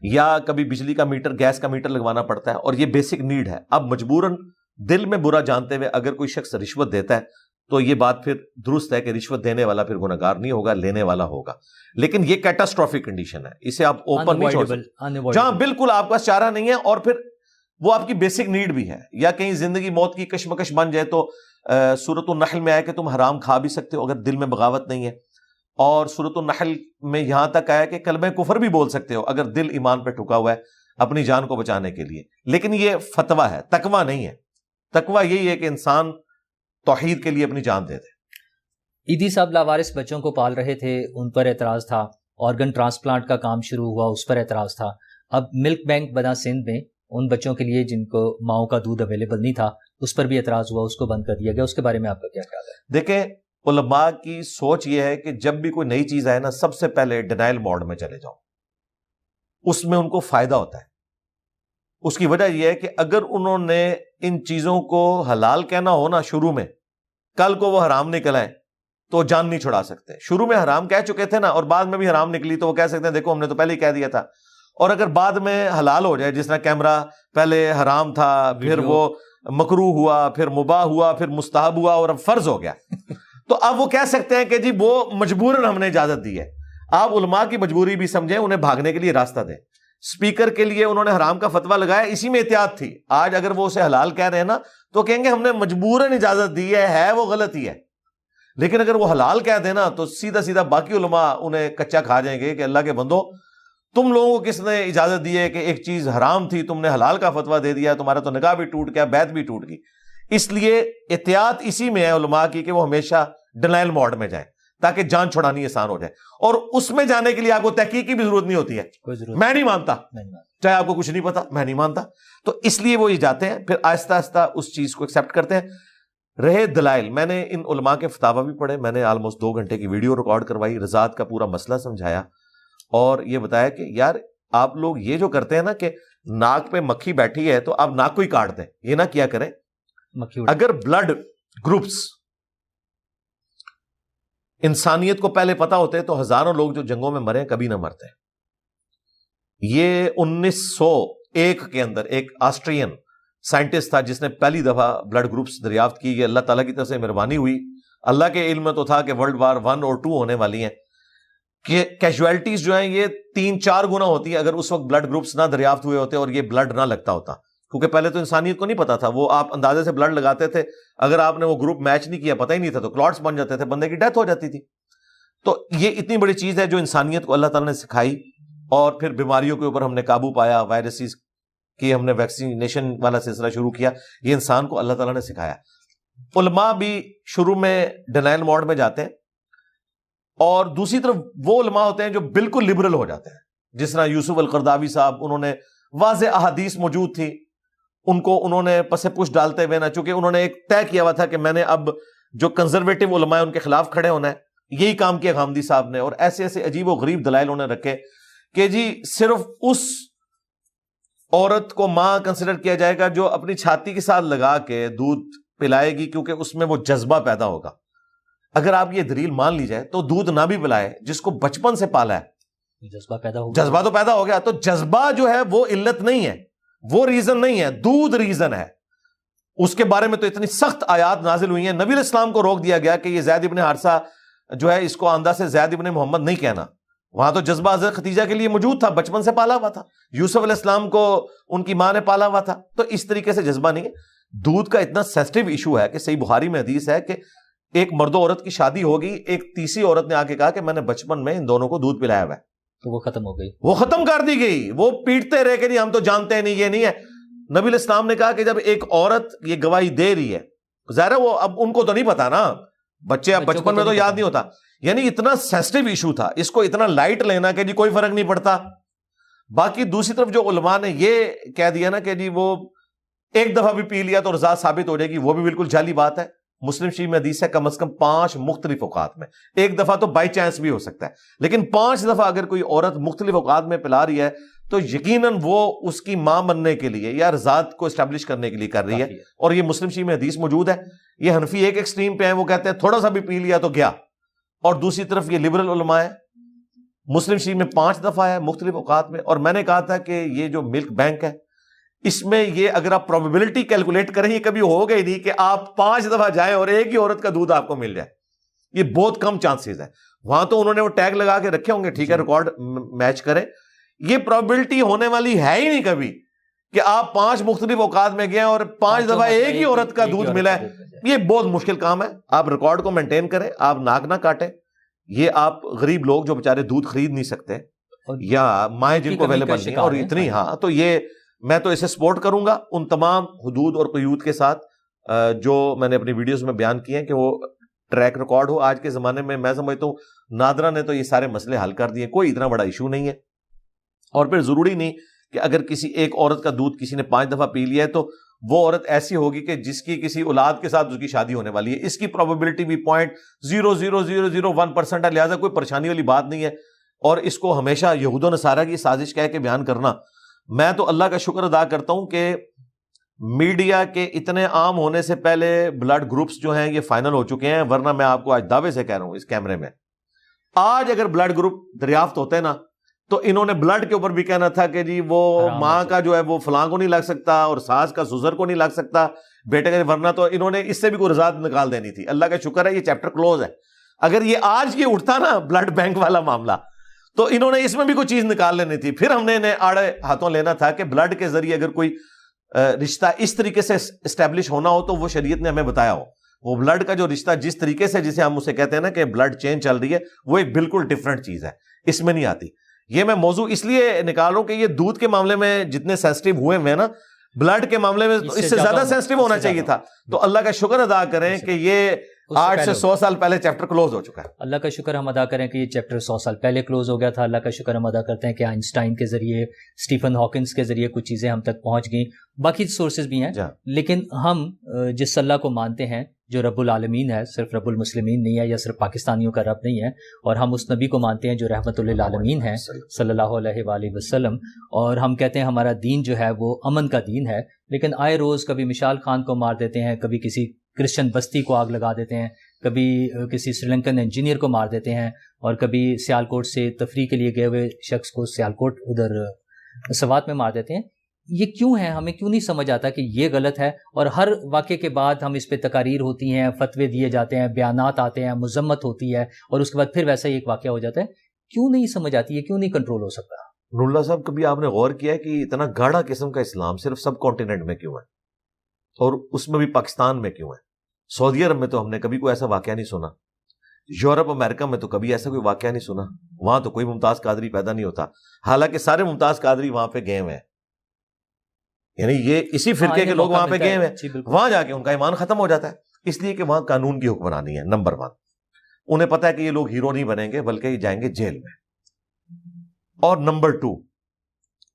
یا کبھی بجلی کا میٹر, گیس کا میٹر لگوانا پڑتا ہے, اور یہ بیسک نیڈ ہے. اب مجبوراً دل میں برا جانتے ہوئے اگر کوئی شخص رشوت دیتا ہے تو یہ بات پھر درست ہے کہ رشوت دینے والا پھر گنہگار نہیں ہوگا, لینے والا ہوگا. لیکن یہ کیٹاسٹرافک کنڈیشن ہے, اسے آپ اوپن نہیں چھوڑ سکتے, جہاں بالکل آپ کا چارہ نہیں ہے اور پھر وہ آپ کی بیسک نیڈ بھی ہے. یا کہیں زندگی موت کی کشمکش بن جائے تو سورۃ النحل میں آیا کہ تم حرام کھا بھی سکتے ہو اگر دل میں بغاوت نہیں ہے, اور سورۃ النحل میں یہاں تک آیا کہ کلمہ کفر بھی بول سکتے ہو اگر دل ایمان پہ ٹھکا ہوا ہے اپنی جان کو بچانے کے لیے. لیکن یہ فتویٰ ہے, تقویٰ نہیں ہے. تقویٰ یہی ہے کہ انسان توحید کے لیے اپنی جان دے دے. ایدھی صاحب لاوارث بچوں کو پال رہے تھے, ان پر اعتراض تھا. آرگن ٹرانسپلانٹ کا کام شروع ہوا, اس پر اعتراض تھا. اب ملک بینک بنا سندھ میں ان بچوں کے لیے جن کو ماؤں کا دودھ اویلیبل نہیں تھا, اس پر بھی اعتراض ہوا, اس کو بند کر دیا گیا. اس کے بارے میں آپ کا کیا خیال ہے؟ دیکھیں, علماء کی سوچ یہ ہے کہ جب بھی کوئی نئی چیز آئے نا, سب سے پہلے ڈینائل موڈ میں چلے جاؤ, اس میں ان کو فائدہ ہوتا ہے. اس کی وجہ یہ ہے کہ اگر انہوں نے ان چیزوں کو حلال کہنا ہو نا شروع میں, کل کو وہ حرام نکل آئے تو جان نہیں چھڑا سکتے. شروع میں حرام کہہ چکے تھے نا اور بعد میں بھی حرام نکلی تو وہ کہہ سکتے ہیں دیکھو ہم نے تو پہلے ہی کہہ دیا تھا. اور اگر بعد میں حلال ہو جائے, جس طرح کیمرہ پہلے حرام تھا, پھر وہ مکروہ ہوا, پھر مباح ہوا, پھر مستحب ہوا اور اب فرض ہو گیا, تو اب وہ کہہ سکتے ہیں کہ جی وہ مجبوراً ہم نے اجازت دی ہے. آپ علماء کی مجبوری بھی سمجھیں, انہیں بھاگنے کے لیے راستہ دیں. اسپیکر کے لیے انہوں نے حرام کا فتویٰ لگایا, اسی میں احتیاط تھی. آج اگر وہ اسے حلال کہہ رہے ہیں نا تو کہیں گے ہم نے مجبوراً اجازت دی ہے وہ غلط ہی ہے. لیکن اگر وہ حلال کہہ دینا تو سیدھا سیدھا باقی علماء انہیں کچا کھا جائیں گے کہ اللہ کے بندو, تم لوگوں کو کس نے اجازت دی ہے کہ ایک چیز حرام تھی تم نے حلال کا فتویٰ دے دیا, تمہارا تو نکاح بھی ٹوٹ گیا, بیعت بھی ٹوٹ گئی. اس لیے احتیاط اسی میں ہے علماء کی کہ وہ ہمیشہ ڈینائل موڈ میں جائیں تاکہ جان چھڑانی آسان ہو جائے. اور اس میں جانے کے لیے آپ کو تحقیق کی بھی ضرورت نہیں ہوتی ہے, میں نہیں مانتا, چاہے آپ کو کچھ نہیں پتا, میں نہیں مانتا. تو اس لیے وہ یہ جاتے ہیں, پھر آہستہ آہستہ اس چیز کو ایکسیپٹ کرتے ہیں. رہے دلائل, میں نے ان علماء کے فتاوی بھی پڑھے, میں نے آلموسٹ 2 گھنٹے کی ویڈیو ریکارڈ کروائی, رضاعت کا پورا مسئلہ سمجھایا اور یہ بتایا کہ یار آپ لوگ یہ جو کرتے ہیں نا کہ ناک پہ مکھی بیٹھی ہے تو آپ ناک کو ہی کاٹ دیں, یہ نہ کیا کریں. اگر بلڈ گروپس انسانیت کو پہلے پتا ہوتے تو ہزاروں لوگ جو جنگوں میں مرے کبھی نہ مرتے. یہ 1901 کے اندر ایک آسٹرین سائنٹسٹ تھا جس نے پہلی دفعہ بلڈ گروپس دریافت کی. یہ اللہ تعالیٰ کی طرف سے مہربانی ہوئی, اللہ کے علم میں تو تھا کہ World War I اور II ہونے والی ہیں, کہ کیجویلٹیز جو ہیں یہ 3-4 گنا ہوتی ہیں اگر اس وقت بلڈ گروپس نہ دریافت ہوئے ہوتے اور یہ بلڈ نہ لگتا ہوتا, کیونکہ پہلے تو انسانیت کو نہیں پتا تھا, وہ آپ اندازے سے بلڈ لگاتے تھے, اگر آپ نے وہ گروپ میچ نہیں کیا, پتہ ہی نہیں تھا, تو کلاٹس بن جاتے تھے, بندے کی ڈیتھ ہو جاتی تھی. تو یہ اتنی بڑی چیز ہے جو انسانیت کو اللہ تعالیٰ نے سکھائی, اور پھر بیماریوں کے اوپر ہم نے قابو پایا, وائرسز کی ہم نے ویکسینیشن والا سلسلہ شروع کیا, یہ انسان کو اللہ تعالیٰ نے سکھایا. علماء بھی شروع میں ڈینائل موڈ میں جاتے ہیں, اور دوسری طرف وہ علماء ہوتے ہیں جو بالکل لبرل ہو جاتے ہیں, جس طرح یوسف القرداوی صاحب, انہوں نے واضح احادیث موجود تھی, ان کو انہوں نے پس پش ڈالتے ہوئے نا, چونکہ انہوں نے ایک طے کیا ہوا تھا کہ میں نے اب جو کنزرویٹو علماء ہیں ان کے خلاف کھڑے ہونا ہے, یہی کام کیا غامدی صاحب نے, اور ایسے ایسے عجیب و غریب دلائل انہوں نے رکھے کہ جی صرف اس عورت کو ماں کنسیڈر کیا جائے گا جو اپنی چھاتی کے ساتھ لگا کے دودھ پلائے گی, کیونکہ اس میں وہ جذبہ پیدا ہوگا. اگر آپ یہ دلیل مان لی جائے تو دودھ نہ بھی پلائے جس کو بچپن سے پالا ہے, جذبہ پیدا ہو گیا, جذبہ تو پیدا ہو گیا, تو جذبہ جو ہے وہ علت نہیں ہے, وہ ریزن نہیں ہے, دودھ ریزن ہے. اس کے بارے میں تو اتنی سخت آیات نازل ہوئی ہیں, نبی علیہ السلام کو روک دیا گیا کہ یہ زید ابن حارثہ جو ہے اس کو آندہ سے زید ابن محمد نہیں کہنا. وہاں تو جذبہ حضرت خدیجہ کے لیے موجود تھا, بچپن سے پالا ہوا تھا, یوسف علیہ السلام کو ان کی ماں نے پالا ہوا تھا, تو اس طریقے سے جذبہ نہیں ہے. دودھ کا اتنا سینسٹیو ایشو ہے کہ صحیح بخاری میں حدیث ہے کہ ایک مرد و عورت کی شادی ہوگی, ایک تیسری عورت نے آ کے کہا کہ میں نے بچپن میں ان دونوں کو دودھ پلایا ہوا ہے, تو وہ ختم ہو گئی, وہ ختم کر دی گئی. وہ پیٹتے رہے کہ نہیں ہم تو جانتے نہیں, یہ نہیں ہے. نبی علیہ السلام نے کہا کہ جب ایک عورت یہ گواہی دے رہی ہے, ظاہر ہے وہ اب ان کو تو نہیں پتا نا, بچے اب بچپن میں تو یاد نہیں ہوتا, یعنی اتنا سینسٹیو ایشو تھا, اس کو اتنا لائٹ لینا کہ جی کوئی فرق نہیں پڑتا. باقی دوسری طرف جو علماء نے یہ کہہ دیا نا کہ جی وہ ایک دفعہ بھی پی لیا تو رضا ثابت ہو جائے گی, وہ بھی بالکل جعلی بات ہے. مسلم شریف میں حدیث ہے کم از کم 5 مختلف اوقات میں, ایک دفعہ تو بائی چانس بھی ہو سکتا ہے, لیکن 5 دفعہ اگر کوئی عورت مختلف اوقات میں پلا رہی ہے تو یقیناً وہ اس کی ماں بننے کے لیے یا رضاعت کو اسٹیبلش کرنے کے لیے کر رہی ہے. اور یہ مسلم شریف میں حدیث موجود ہے. یہ حنفی ایک ایکسٹریم پہ ہیں, وہ کہتے ہیں تھوڑا سا بھی پی لیا تو گیا, اور دوسری طرف یہ لبرل علماء ہے, مسلم شریف میں 5 دفعہ ہے مختلف اوقات میں. اور میں نے کہا تھا کہ یہ جو ملک بینک ہے اس میں یہ اگر آپ پروبیبلٹی کیلکولیٹ کریں, یہ کبھی ہوگا ہی نہیں کہ آپ 5 دفعہ جائیں اور ایک ہی عورت کا دودھ آپ کو مل جائے, یہ بہت کم چانسز ہے. وہاں تو انہوں نے وہ ٹیگ لگا کے رکھے ہوں گے, ٹھیک ہے ریکارڈ میچ کریں, یہ پروبیبلٹی ہونے والی ہے ہی نہیں کبھی کہ آپ 5 مختلف اوقات میں گئے اور 5 دفعہ ایک ہی عورت کا دودھ ملا ہے. یہ بہت مشکل کام ہے. آپ ریکارڈ کو مینٹین کریں, آپ ناک نہ کاٹیں. یہ آپ غریب لوگ جو بیچارے دودھ خرید نہیں سکتے یا مائیں جن کو اویلیبل نہیں اور اتنی, ہاں تو یہ میں تو اسے سپورٹ کروں گا ان تمام حدود اور قیود کے ساتھ جو میں نے اپنی ویڈیوز میں بیان کیے ہیں کہ وہ ٹریک ریکارڈ ہو. آج کے زمانے میں سمجھتا ہوں نادرا نے تو یہ سارے مسئلے حل کر دیے, کوئی اتنا بڑا ایشو نہیں ہے. اور پھر ضروری نہیں کہ اگر کسی ایک عورت کا دودھ کسی نے 5 دفعہ پی لیا ہے تو وہ عورت ایسی ہوگی کہ جس کی کسی اولاد کے ساتھ اس کی شادی ہونے والی ہے. اس کی پروبیبلٹی بھی 0.00001% ہے, لہٰذا کوئی پریشانی والی بات نہیں ہے. اور اس کو ہمیشہ یہود و نصارہ کی سازش کہہ کے بیان کرنا, میں تو اللہ کا شکر ادا کرتا ہوں کہ میڈیا کے اتنے عام ہونے سے پہلے بلڈ گروپس جو ہیں یہ فائنل ہو چکے ہیں, ورنہ میں آپ کو آج دعوے سے کہہ رہا ہوں اس کیمرے میں, آج اگر بلڈ گروپ دریافت ہوتے نا تو انہوں نے بلڈ کے اوپر بھی کہنا تھا کہ جی وہ ماں کا جو ہے وہ فلاں کو نہیں لگ سکتا اور ساس کا سزر کو نہیں لگ سکتا بیٹے کا, ورنہ تو انہوں نے اس سے بھی کوئی رضاعت نکال دینی تھی. اللہ کا شکر ہے یہ چیپٹر کلوز ہے. اگر یہ آج یہ اٹھتا نا بلڈ بینک والا معاملہ تو انہوں نے اس میں بھی کوئی چیز نکال لینی تھی, پھر ہم نے انہیں آڑے ہاتھوں لینا تھا کہ بلڈ کے ذریعے اگر کوئی رشتہ اس طریقے سے اسٹیبلش ہونا ہو تو وہ شریعت نے ہمیں بتایا ہو. وہ بلڈ کا جو رشتہ جس طریقے سے جسے ہم اسے کہتے ہیں نا کہ بلڈ چین چل رہی ہے, وہ ایک بالکل ڈفرنٹ چیز ہے, اس میں نہیں آتی. یہ میں موضوع اس لیے نکال رہا ہوں کہ یہ دودھ کے معاملے میں جتنے سینسٹیو ہوئے ہیں نا, بلڈ کے معاملے میں اس سے زیادہ سینسٹیو ہونا چاہیے تھا. تو اللہ کا شکر ادا کریں کہ یہ 8 سے 100 سال پہلے چیپٹر کلوز ہو چکا ہے. اللہ کا شکر ہم ادا کریں کہ یہ چیپٹر 100 سال پہلے کلوز ہو گیا تھا. اللہ کا شکر ہم ادا کرتے ہیں کہ آئنسٹائن کے ذریعے, اسٹیفن ہاکنس کے ذریعے کچھ چیزیں ہم تک پہنچ گئیں. باقی سورسز بھی ہیں لیکن ہم جس اللہ کو مانتے ہیں جو رب العالمین ہے, صرف رب المسلمین نہیں ہے یا صرف پاکستانیوں کا رب نہیں ہے, اور ہم اس نبی کو مانتے ہیں جو رحمت للعالمین ہے صلی اللہ علیہ وآلہ وسلم. اور ہم کہتے ہیں ہمارا دین جو ہے وہ امن کا دین ہے, لیکن آئے روز کبھی مشال خان کو مار دیتے ہیں, کبھی کسی کرسچن بستی کو آگ لگا دیتے ہیں, کبھی کسی سری لنکن انجینئر کو مار دیتے ہیں, اور کبھی سیالکوٹ سے تفریح کے لیے گئے ہوئے شخص کو سیالکوٹ ادھر سوات میں مار دیتے ہیں. یہ کیوں ہے؟ ہمیں کیوں نہیں سمجھ آتا کہ یہ غلط ہے؟ اور ہر واقعے کے بعد ہم اس پہ تقاریر ہوتی ہیں، فتوے دیے جاتے ہیں، بیانات آتے ہیں، مذمت ہوتی ہے، اور اس کے بعد پھر ویسا ہی ایک واقعہ ہو جاتا ہے. کیوں نہیں سمجھ آتی ہے؟ کیوں نہیں کنٹرول ہو سکتا؟ نور اللہ صاحب، کبھی آپ نے غور کیا ہے کہ اتنا گاڑا قسم کا اسلام صرف سب کانٹیننٹ میں کیوں ہے، اور اس میں بھی پاکستان میں کیوں ہے؟ سعودی عرب میں تو ہم نے کبھی کوئی ایسا واقعہ نہیں سنا، یورپ امریکہ میں تو کبھی ایسا کوئی واقعہ نہیں سنا، وہاں تو کوئی ممتاز قادری پیدا نہیں ہوتا، حالانکہ سارے ممتاز قادری وہاں پہ گئے ہوئے ہیں، یعنی یہ اسی فرقے کے لوگ وہاں پہ گئے ہوئے ہیں، وہاں جا کے ان کا ایمان ختم ہو جاتا ہے، اس لیے کہ وہاں قانون کی حکمرانی ہے. نمبر 1، انہیں پتا ہے کہ یہ لوگ ہیرو نہیں بنیں گے بلکہ یہ جائیں گے جیل میں. اور نمبر 2،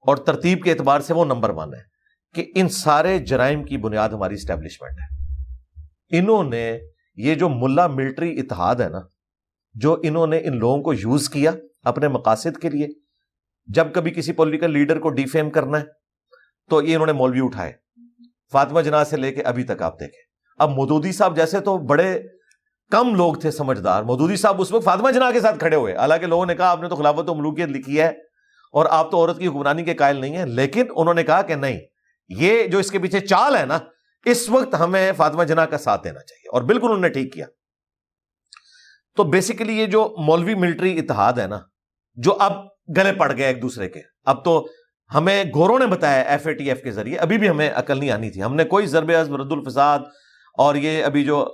اور ترتیب کے اعتبار سے وہ نمبر 1 ہے کہ ان سارے جرائم کی بنیاد ہماری اسٹیبلشمنٹ ہے. انہوں نے یہ جو ملا ملٹری اتحاد ہے نا، جو انہوں نے ان لوگوں کو یوز کیا اپنے مقاصد کے لیے، جب کبھی کسی پولیٹیکل لیڈر کو ڈیفیم کرنا ہے تو یہ انہوں نے مولوی اٹھائے، فاطمہ جناح سے لے کے ابھی تک آپ دیکھیں. اب مودودی صاحب جیسے تو بڑے کم لوگ تھے سمجھدار، مودودی صاحب اس وقت فاطمہ جناح کے ساتھ کھڑے ہوئے، حالانکہ لوگوں نے کہا آپ نے تو خلافت و ملوکیت لکھی ہے اور آپ تو عورت کی حکمرانی کے قائل نہیں ہیں، لیکن انہوں نے کہا کہ نہیں، یہ جو اس کے پیچھے چال ہے نا، اس وقت ہمیں فاطمہ جناح کا ساتھ دینا چاہیے، اور بالکل انہوں نے ٹھیک کیا. تو بیسیکلی یہ جو مولوی ملٹری اتحاد ہے نا، جو اب گلے پڑ گئے ایک دوسرے کے، اب تو ہمیں گوروں نے بتایا FATF کے ذریعے، ابھی بھی ہمیں عقل نہیں آنی تھی، ہم نے کوئی ضرب عزم رد الفساد اور یہ ابھی جو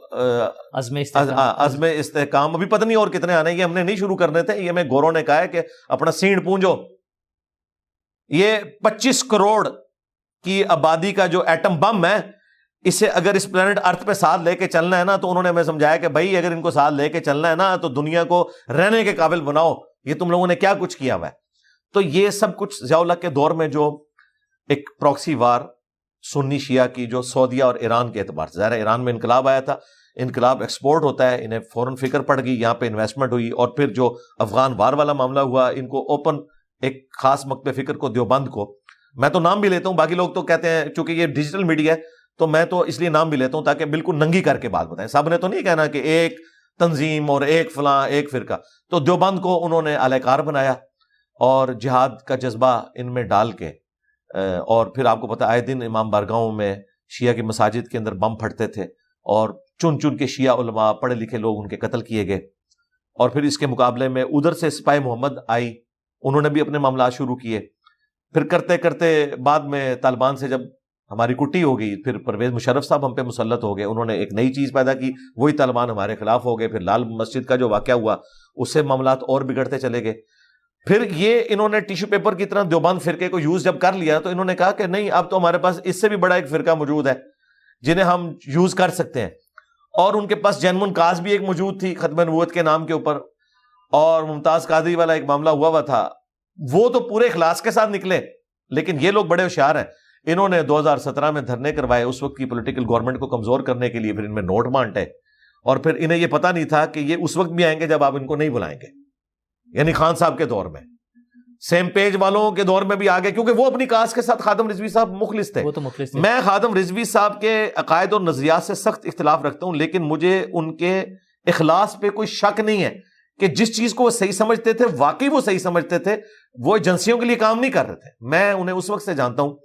عزم استحکام ابھی پتہ نہیں اور کتنے آنے، یہ ہم نے نہیں شروع کرنے تھے، یہ ہمیں گوروں نے کہا ہے کہ اپنا سینڈ پونجو. یہ 25 کروڑ کی آبادی کا جو ایٹم بم ہے، اسے اگر اس پلانٹ ارتھ پہ ساتھ لے کے چلنا ہے نا، تو انہوں نے ہمیں سمجھایا کہ بھائی اگر ان کو ساتھ لے کے چلنا ہے نا تو دنیا کو رہنے کے قابل بناؤ، یہ تم لوگوں نے کیا کچھ کیا ہوا ہے. تو یہ سب کچھ ضیاء الحق کے دور میں جو ایک پراکسی وار سنی شیعہ کی جو سعودیہ اور ایران کے اعتبار سے، ظاہر ہے ایران میں انقلاب آیا تھا، انقلاب ایکسپورٹ ہوتا ہے، انہیں فوراً فکر پڑ گئی، یہاں پہ انویسٹمنٹ ہوئی، اور پھر جو افغان وار والا معاملہ ہوا، ان کو اوپن ایک خاص مکتب فکر کو، دیوبند کو، میں تو نام بھی لیتا ہوں، باقی لوگ تو کہتے ہیں چونکہ یہ ڈیجیٹل میڈیا ہے تو میں تو اس لیے نام بھی لیتا ہوں تاکہ بالکل ننگی کر کے بات بتائیں، سب نے تو نہیں کہنا کہ ایک تنظیم اور ایک فلاں ایک فرقہ. تو دیوبند کو انہوں نے اہل کار بنایا اور جہاد کا جذبہ ان میں ڈال کے، اور پھر آپ کو پتہ آئے دن امام بارگاہوں میں شیعہ کی مساجد کے اندر بم پھٹتے تھے، اور چن چن کے شیعہ علماء پڑھے لکھے لوگ ان کے قتل کیے گئے. اور پھر اس کے مقابلے میں ادھر سے سپاہی محمد آئی، انہوں نے بھی اپنے معاملات شروع کیے. پھر کرتے کرتے بعد میں طالبان سے جب ہماری کٹی ہو گئی، پھر پرویز مشرف صاحب ہم پہ مسلط ہو گئے، انہوں نے ایک نئی چیز پیدا کی، وہی طالبان ہمارے خلاف ہو گئے. پھر لال مسجد کا جو واقعہ ہوا اس سے معاملات اور بگڑتے چلے گئے. پھر یہ انہوں نے ٹیشو پیپر کی طرح دیوبند فرقے کو یوز جب کر لیا تو انہوں نے کہا کہ نہیں، اب تو ہمارے پاس اس سے بھی بڑا ایک فرقہ موجود ہے جنہیں ہم یوز کر سکتے ہیں. اور ان کے پاس جینون کاز بھی ایک موجود تھی ختم نبوت کے نام کے اوپر، اور ممتاز قادری والا ایک معاملہ ہوا تھا، وہ تو پورے اخلاص کے ساتھ نکلے. لیکن یہ لوگ بڑے ہوشیار ہیں، انہوں نے 2017 میں دھرنے کروائے اس وقت کی پولیٹیکل گورنمنٹ کو کمزور کرنے کے لیے، پھر ان میں نوٹ بانٹے، اور پھر انہیں یہ پتہ نہیں تھا کہ یہ اس وقت بھی آئیں گے جب آپ ان کو نہیں بلائیں گے. یعنی خان صاحب کے دور میں، سیم پیج والوں کے دور میں بھی آگے، کیونکہ وہ اپنی کاس کے ساتھ خادم رضوی صاحب مخلص تھے. میں خادم رضوی صاحب کے عقائد اور نظریات سے سخت اختلاف رکھتا ہوں، لیکن مجھے ان کے اخلاص پہ کوئی شک نہیں ہے کہ جس چیز کو وہ صحیح سمجھتے تھے واقعی وہ صحیح سمجھتے تھے، وہ ایجنسیوں کے لیے کام نہیں کر رہے تھے. میں انہیں اس وقت سے جانتا ہوں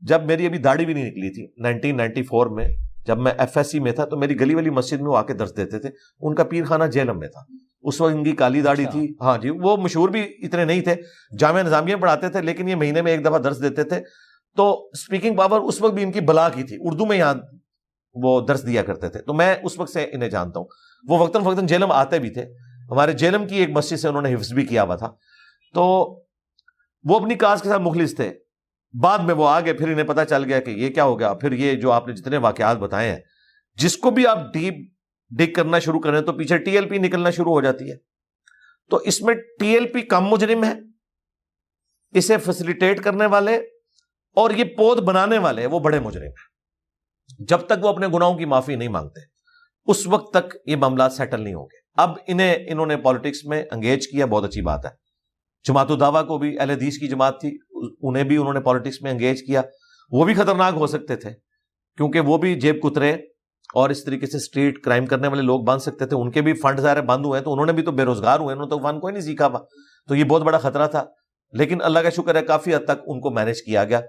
جب میری ابھی داڑھی بھی نہیں نکلی تھی، 1994 میں جب میں FSC میں تھا تو میری گلی والی مسجد میں وہ آ کے درس دیتے تھے. ان کا پیر خانہ جیلم میں تھا، اس وقت ان کی کالی داڑھی تھی. ہاں جی، وہ مشہور بھی اتنے نہیں تھے، جامعہ نظامیہ پڑھاتے تھے، لیکن یہ مہینے میں ایک دفعہ درس دیتے تھے. تو اسپیکنگ پاور اس وقت بھی ان کی بلا کی تھی، اردو میں یہاں وہ درس دیا کرتے تھے. تو میں اس وقت سے انہیں جانتا ہوں. وہ وقتاً فوقتاً جیلم آتے بھی تھے، ہمارے جیلم کی ایک مسجد سے انہوں نے حفظ بھی کیا ہوا تھا. تو وہ اپنی کاز کے ساتھ مخلص تھے. بعد میں وہ آگے، پھر انہیں پتہ چل گیا کہ یہ کیا ہو گیا. پھر یہ جو آپ نے جتنے واقعات بتائے ہیں، جس کو بھی آپ ڈیپ ڈگ کرنا شروع کریں تو پیچھے TLP نکلنا شروع ہو جاتی ہے. تو اس میں TLP کم مجرم ہے، اسے فیسیلیٹیٹ کرنے والے اور یہ پود بنانے والے وہ بڑے مجرم ہیں. جب تک وہ اپنے گناہوں کی معافی نہیں مانگتے اس وقت تک یہ معاملات سیٹل نہیں ہوں گے. اب انہوں نے پالیٹکس میں انگیج کیا، بہت اچھی بات ہے. جماعت الدعوہ کو بھی، اہل حدیث کی جماعت تھی، انہیں بھی انہوں نے پالیٹکس میں انگیج کیا. وہ بھی خطرناک ہو سکتے تھے کیونکہ وہ بھی جیب کترے اور اس طریقے سے اسٹریٹ کرائم کرنے والے لوگ بن سکتے تھے. ان کے بھی فنڈ ظاہر بند ہوئے ہیں تو انہوں نے بھی تو بے روزگار ہوئے، انہوں نے تو فن کوئی نہیں سیکھا ہوا. تو یہ بہت بڑا خطرہ تھا، لیکن اللہ کا شکر ہے کافی حد تک ان کو مینج کیا گیا.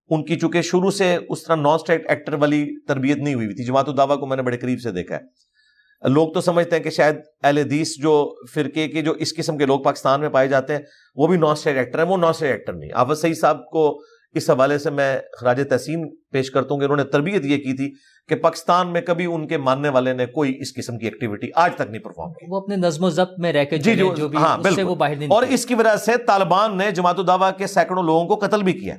ان کی چونکہ شروع سے اس طرح نان اسٹیٹ ایکٹر والی تربیت نہیں ہوئی تھی. جماعت الدعوہ کو میں نے بڑے قریب سے دیکھا ہے. لوگ تو سمجھتے ہیں کہ شاید اہل حدیث جو فرقے کے جو اس قسم کے لوگ پاکستان میں پائے جاتے ہیں وہ بھی نان اسٹیٹ ایکٹر ہیں. وہ نان اسٹیٹ ایکٹر نہیں. حافظ سعید صاحب کو اس حوالے سے میں خراج تحسین پیش کرتا ہوں کہ انہوں نے تربیت یہ کی تھی کہ پاکستان میں کبھی ان کے ماننے والے نے کوئی اس قسم کی ایکٹیویٹی آج تک نہیں پرفارم کی. وہ اپنے نظم و ضبط میں رہ کے جو بھی اس سے وہ باہر نہیں. اور اس کی وجہ سے طالبان نے جماعت الدعوہ کے سینکڑوں لوگوں کو قتل بھی کیا.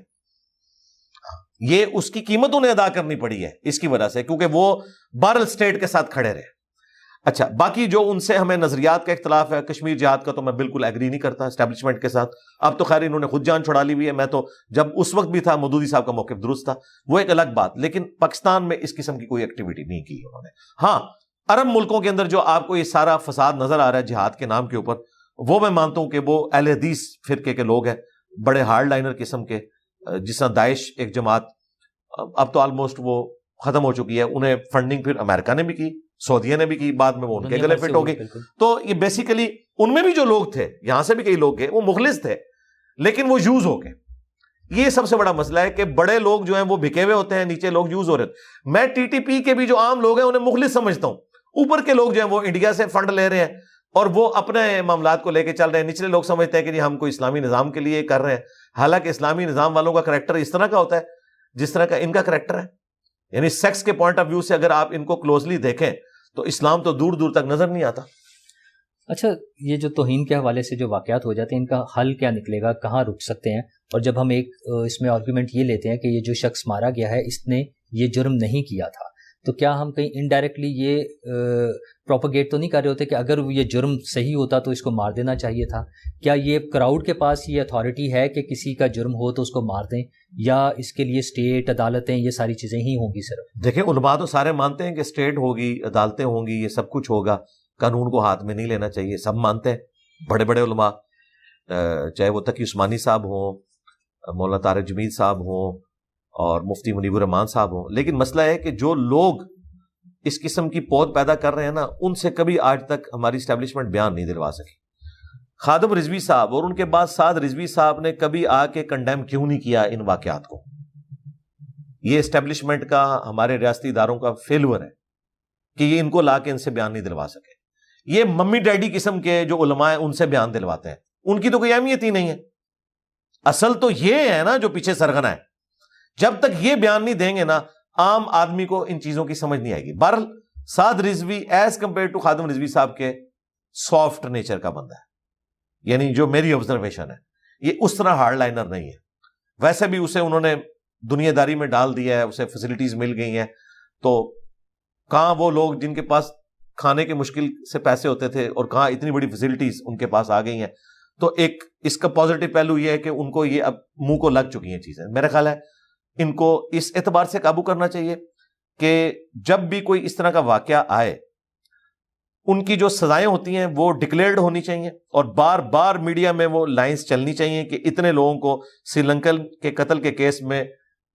یہ اس کی قیمت انہیں ادا کرنی پڑی ہے اس کی وجہ سے, کیونکہ وہ بہرحال اسٹیٹ کے ساتھ کھڑے رہے. اچھا, باقی جو ان سے ہمیں نظریات کا اختلاف ہے, کشمیر جہاد کا تو میں بالکل ایگری نہیں کرتا اسٹیبلشمنٹ کے ساتھ. اب تو خیر انہوں نے خود جان چھڑا لی ہوئی ہے. میں تو جب اس وقت بھی تھا مودودی صاحب کا موقف درست تھا, وہ ایک الگ بات. لیکن پاکستان میں اس قسم کی کوئی ایکٹیویٹی نہیں کی انہوں نے. ہاں, عرب ملکوں کے اندر جو آپ کو یہ سارا فساد نظر آ رہا ہے جہاد کے نام کے اوپر, وہ میں مانتا ہوں کہ وہ اہل حدیث فرقے کے لوگ ہیں, بڑے ہارڈ لائنر قسم کے, جس طرح داعش ایک جماعت اب تو آلموسٹ وہ ختم ہو چکی ہے. انہیں فنڈنگ پھر امریکہ نے بھی کی, سعودیہ نے بھی کی, بعد میں وہ ان کے گلے فٹ ہو گئی. تو یہ بیسیکلی ان میں بھی جو لوگ تھے, یہاں سے بھی کئی لوگ گئے, وہ مخلص تھے لیکن وہ یوز ہو گئے. یہ سب سے بڑا مسئلہ ہے کہ بڑے لوگ جو ہیں وہ بکے ہوئے ہوتے ہیں, نیچے لوگ یوز ہو رہے ہیں. میں ٹی ٹی پی کے بھی جو عام لوگ ہیں انہیں مخلص سمجھتا ہوں. اوپر کے لوگ جو ہیں وہ انڈیا سے فنڈ لے رہے ہیں اور وہ اپنے معاملات کو لے کے چل رہے ہیں. نچلے لوگ سمجھتے ہیں کہ ہم کوئی اسلامی نظام کے لیے کر رہے ہیں, حالانکہ اسلامی نظام والوں کا کریکٹر اس طرح کا ہوتا ہے جس طرح کا ان کا کریکٹر ہے. یعنی سیکس کے پوائنٹ آف ویو سے اگر آپ ان کو کلوزلی دیکھیں تو اسلام تو دور دور تک نظر نہیں آتا. اچھا, یہ جو توہین کے حوالے سے جو واقعات ہو جاتے ہیں, ان کا حل کیا نکلے گا, کہاں رک سکتے ہیں؟ اور جب ہم ایک اس میں آرگومنٹ یہ لیتے ہیں کہ یہ جو شخص مارا گیا ہے اس نے یہ جرم نہیں کیا تھا, تو کیا ہم کہیں انڈائریکٹلی یہ پروپیگیٹ تو نہیں کر رہے ہوتے کہ اگر یہ جرم صحیح ہوتا تو اس کو مار دینا چاہیے تھا؟ کیا یہ کراؤڈ کے پاس یہ اتھارٹی ہے کہ کسی کا جرم ہو تو اس کو مار دیں, یا اس کے لیے اسٹیٹ عدالتیں یہ ساری چیزیں ہی ہوں گی؟ صرف دیکھیں, علماء تو سارے مانتے ہیں کہ اسٹیٹ ہوگی, عدالتیں ہوں گی, یہ سب کچھ ہوگا, قانون کو ہاتھ میں نہیں لینا چاہیے, سب مانتے ہیں. بڑے بڑے علماء, چاہے وہ تقی عثمانی صاحب ہوں, مولانا طارق جمیل صاحب ہوں اور مفتی منیب الرحمان صاحب ہوں. لیکن مسئلہ ہے کہ جو لوگ اس قسم کی پود پیدا کر رہے ہیں نا, ان سے کبھی آج تک ہماری اسٹیبلشمنٹ بیان نہیں دلوا سکی. خادم رضوی صاحب اور ان کے بعد سعد رضوی صاحب نے کبھی آ کے کنڈیم کیوں نہیں کیا ان واقعات کو؟ یہ اسٹیبلشمنٹ کا, ہمارے ریاستی اداروں کا فیلور ہے کہ یہ ان کو لا کے ان سے بیان نہیں دلوا سکے. یہ ممی ڈیڈی قسم کے جو علماء ہیں ان سے بیان دلواتے ہیں, ان کی تو کوئی اہمیت ہی نہیں ہے. اصل تو یہ ہے نا جو پیچھے سرغنہ ہے. جب تک یہ بیان نہیں دیں گے نا, عام آدمی کو ان چیزوں کی سمجھ نہیں آئے گی. بہرحال سعد رضوی ایز کمپیئر ٹو خادم رضوی صاحب کے سافٹ نیچر کا بندہ ہے, یعنی جو میری آبزرویشن ہے, یہ اس طرح ہارڈ لائنر نہیں ہے. ویسے بھی اسے انہوں نے دنیا داری میں ڈال دیا ہے, اسے فیسلٹیز مل گئی ہیں, تو کہاں وہ لوگ جن کے پاس کھانے کے مشکل سے پیسے ہوتے تھے اور کہاں اتنی بڑی فیسلٹیز ان کے پاس آ گئی ہیں. تو ایک اس کا پازیٹیو پہلو یہ ہے کہ ان کو یہ اب منہ کو لگ چکی ہیں چیزیں. میرا خیال ہے ان کو اس اعتبار سے قابو کرنا چاہیے کہ جب بھی کوئی اس طرح کا واقعہ آئے, ان کی جو سزائیں ہوتی ہیں وہ ڈکلیئرڈ ہونی چاہیے, اور بار بار میڈیا میں وہ لائنز چلنی چاہیے کہ اتنے لوگوں کو سری لنکن کے قتل کے کیس میں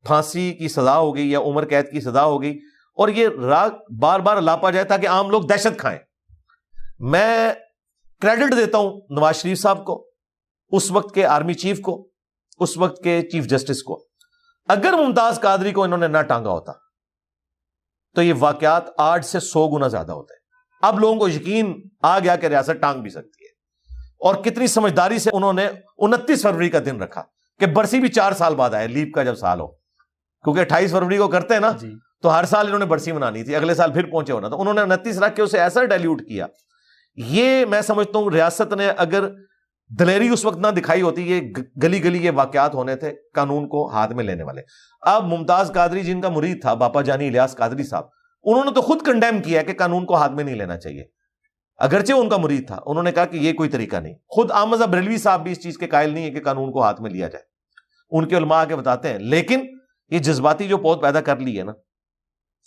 پھانسی کی سزا ہو گئی یا عمر قید کی سزا ہو گئی, اور یہ راگ بار بار لاپا جائے تاکہ عام لوگ دہشت کھائیں. میں کریڈٹ دیتا ہوں نواز شریف صاحب کو, اس وقت کے آرمی چیف کو, اس وقت کے چیف جسٹس کو. اگر ممتاز قادری کو انہوں نے نہ ٹانگا ہوتا تو یہ واقعات 8 سے 100 گنا زیادہ ہوتے ہیں. اب لوگوں کو یقین آ گیا کہ ریاست ٹانگ بھی سکتی ہے, اور کتنی سمجھداری سے انہوں نے 29 فروری کا دن رکھا کہ برسی بھی 4 سال بعد آئے, لیپ کا جب سال ہو, کیونکہ 28 فروری کو کرتے ہیں نا جی, تو ہر سال انہوں نے برسی منانی تھی, اگلے سال پھر پہنچے ہونا, تو انہوں نے 29 رکھ کے اسے ایسا ڈائلیوٹ کیا. یہ میں سمجھتا ہوں ریاست نے اگر دلیری اس وقت نہ دکھائی ہوتی, یہ گلی گلی یہ واقعات ہونے تھے قانون کو ہاتھ میں لینے والے. اب ممتاز قادری جن کا مرید تھا باپا جانی الیاس قادری صاحب, انہوں نے تو خود کنڈیم کیا کہ قانون کو ہاتھ میں نہیں لینا چاہیے, اگرچہ ان کا مرید تھا. انہوں نے کہا کہ یہ کوئی طریقہ نہیں. خود احمد بریلوی صاحب بھی اس چیز کے قائل نہیں ہے کہ قانون کو ہاتھ میں لیا جائے, ان کے علماء آگے بتاتے ہیں. لیکن یہ جذباتی جو پود پیدا کر لی ہے نا,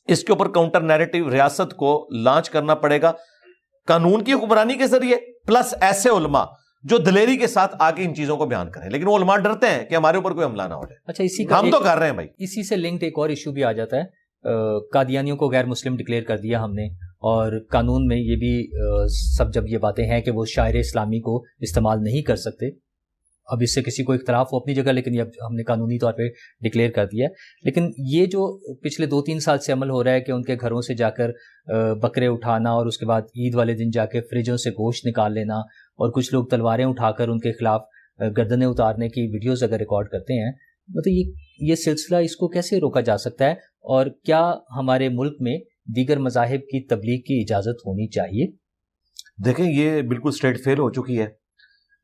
اس کے اوپر کاؤنٹر نیریٹو ریاست کو لانچ کرنا پڑے گا قانون کی حکمرانی کے ذریعے, پلس ایسے علماء جو دلیری کے ساتھ آ کے ان چیزوں کو بیان کریں. لیکن وہ علماء ڈرتے ہیں کہ ہمارے اوپر کوئی حملہ نہ ہو جائے. اچھا, اسی کا ہم تو کر رہے ہیں بھائی. اسی سے لنکڈ ایک اور ایشو بھی آ جاتا ہے, قادیانیوں کو غیر مسلم ڈکلیئر کر دیا ہم نے, اور قانون میں یہ بھی سب جب یہ باتیں ہیں کہ وہ شاعر اسلامی کو استعمال نہیں کر سکتے, اب اس سے کسی کو اختلاف ہو اپنی جگہ، لیکن یہ اب ہم نے قانونی طور پہ ڈکلیئر کر دیا ہے. لیکن یہ جو پچھلے 2-3 سال سے عمل ہو رہا ہے کہ ان کے گھروں سے جا کر بکرے اٹھانا اور اس کے بعد عید والے دن جا کے فریجوں سے گوشت نکال لینا، اور کچھ لوگ تلواریں اٹھا کر ان کے خلاف گردنیں اتارنے کی ویڈیوز اگر ریکارڈ کرتے ہیں، مطلب یہ سلسلہ اس کو کیسے روکا جا سکتا ہے؟ اور کیا ہمارے ملک میں دیگر مذاہب کی تبلیغ کی اجازت ہونی چاہیے؟ دیکھیں یہ بالکل اسٹیٹ فیل ہو چکی ہے.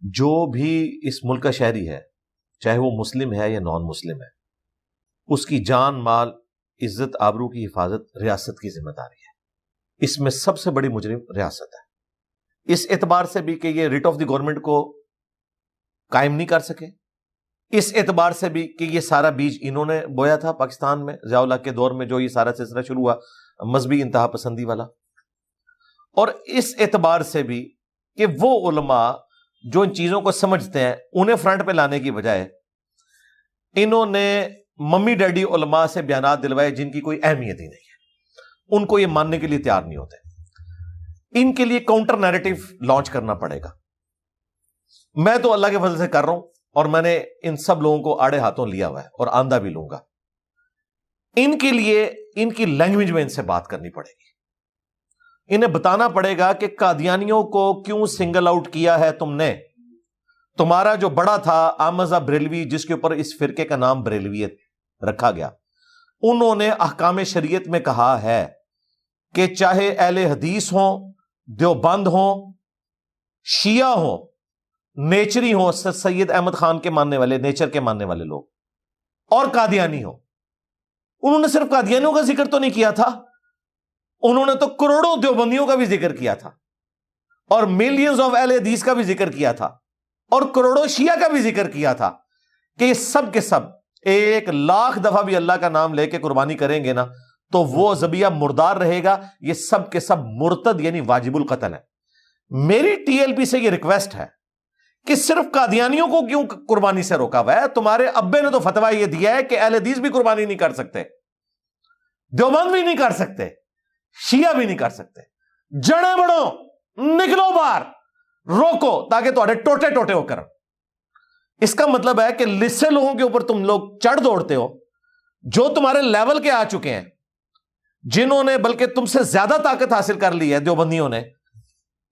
جو بھی اس ملک کا شہری ہے، چاہے وہ مسلم ہے یا نان مسلم ہے، اس کی جان مال عزت آبرو کی حفاظت ریاست کی ذمہ داری ہے. اس میں سب سے بڑی مجرم ریاست ہے. اس اعتبار سے بھی کہ یہ ریٹ آف دی گورنمنٹ کو قائم نہیں کر سکے، اس اعتبار سے بھی کہ یہ سارا بیج انہوں نے بویا تھا پاکستان میں ضیاء الحق کے دور میں، جو یہ سارا سلسلہ شروع ہوا مذہبی انتہا پسندی والا. اور اس اعتبار سے بھی کہ وہ علماء جو ان چیزوں کو سمجھتے ہیں انہیں فرنٹ پہ لانے کی بجائے انہوں نے ممی ڈیڈی علماء سے بیانات دلوائے جن کی کوئی اہمیت ہی نہیں ہے، ان کو یہ ماننے کے لیے تیار نہیں ہوتے. ان کے لیے کاؤنٹر نیریٹو لانچ کرنا پڑے گا. میں تو اللہ کے فضل سے کر رہا ہوں، اور میں نے ان سب لوگوں کو آڑے ہاتھوں لیا ہوا ہے اور آندہ بھی لوں گا. ان کے لیے ان کی لینگویج میں ان سے بات کرنی پڑے گی. انہیں بتانا پڑے گا کہ قادیانیوں کو کیوں سنگل آؤٹ کیا ہے تم نے. تمہارا جو بڑا تھا آمزہ بریلوی، جس کے اوپر اس فرقے کا نام بریلویت رکھا گیا، انہوں نے احکام شریعت میں کہا ہے کہ چاہے اہل حدیث ہوں، دیوبند ہوں، شیعہ ہوں، نیچری ہوں، سید احمد خان کے ماننے والے، نیچر کے ماننے والے لوگ، اور قادیانی ہوں. انہوں نے صرف قادیانیوں کا ذکر تو نہیں کیا تھا، انہوں نے تو کروڑوں دیوبندیوں کا بھی ذکر کیا تھا، اور ملینز آف اہل حدیث کا بھی ذکر کیا تھا، اور کروڑوں شیعہ کا بھی ذکر کیا تھا کہ یہ سب کے سب 1,00,000 دفعہ بھی اللہ کا نام لے کے قربانی کریں گے نا تو وہ ذبیحہ مردار رہے گا. یہ سب کے سب مرتد یعنی واجب القتل ہے. میری ٹی ایل پی سے یہ ریکویسٹ ہے کہ صرف قادیانیوں کو کیوں قربانی سے روکا ہوا ہے؟ تمہارے ابے نے تو فتویٰ یہ دیا ہے کہ اہل حدیث بھی قربانی نہیں کر سکتے، دیوبند بھی نہیں کر سکتے، شیعہ بھی نہیں کر سکتے. جڑیں بڑھو، نکلو باہر، روکو تاکہ تمہارے ٹوٹے ٹوٹے ہو کر. اس کا مطلب ہے کہ لسے لوگوں کے اوپر تم لوگ چڑھ دوڑتے ہو جو تمہارے لیول کے آ چکے ہیں، جنہوں نے بلکہ تم سے زیادہ طاقت حاصل کر لی ہے. دیوبندیوں نے،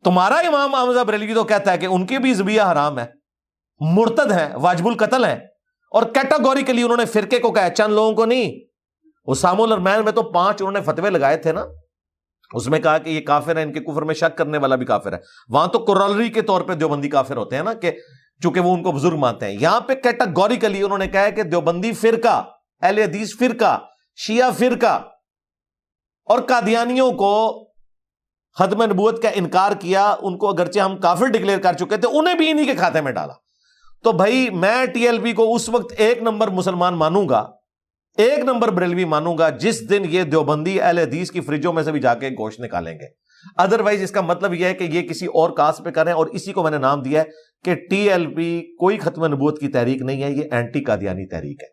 تمہارا امام احمد بریلوی تو کہتا ہے کہ ان کی بھی ذبیحہ حرام ہے، مرتد ہیں، واجب القتل ہیں، اور کیٹاگوریکلی انہوں نے فرقے کو کہا، چند لوگوں کو نہیں. اسامہ الرحمن میں تو 5 انہوں نے فتوے لگائے تھے نا، اس میں کہا کہ یہ کافر ہے، ان کے کفر میں شک کرنے والا بھی کافر ہے. وہاں تو کورالری کے طور پہ دیوبندی کافر ہوتے ہیں نا، کہ چونکہ وہ ان کو بزرگ مانتے ہیں. یہاں پہ کیٹاگوریکلی انہوں نے کہا ہے کہ دیوبندی فرقہ، اہل حدیث فرقہ، شیعہ فرقہ اور قادیانیوں کو ختم نبوت کا انکار کیا، ان کو اگرچہ ہم کافر ڈکلیئر کر چکے تھے، انہیں بھی انہی کے کھاتے میں ڈالا. تو بھائی میں ٹی ایل پی کو اس وقت 1 نمبر مسلمان مانوں گا، 1 نمبر بریلوی مانوں گا، جس دن یہ دیوبندی اہل حدیث کی فریجوں میں سے بھی جا کے گوشت نکالیں گے. ادروائز اس کا مطلب یہ ہے کہ یہ کسی اور کاسٹ پہ کریں، اور اسی کو میں نے نام دیا ہے کہ ٹی ایل پی کوئی ختم نبوت کی تحریک نہیں ہے، یہ اینٹی قادیانی تحریک ہے.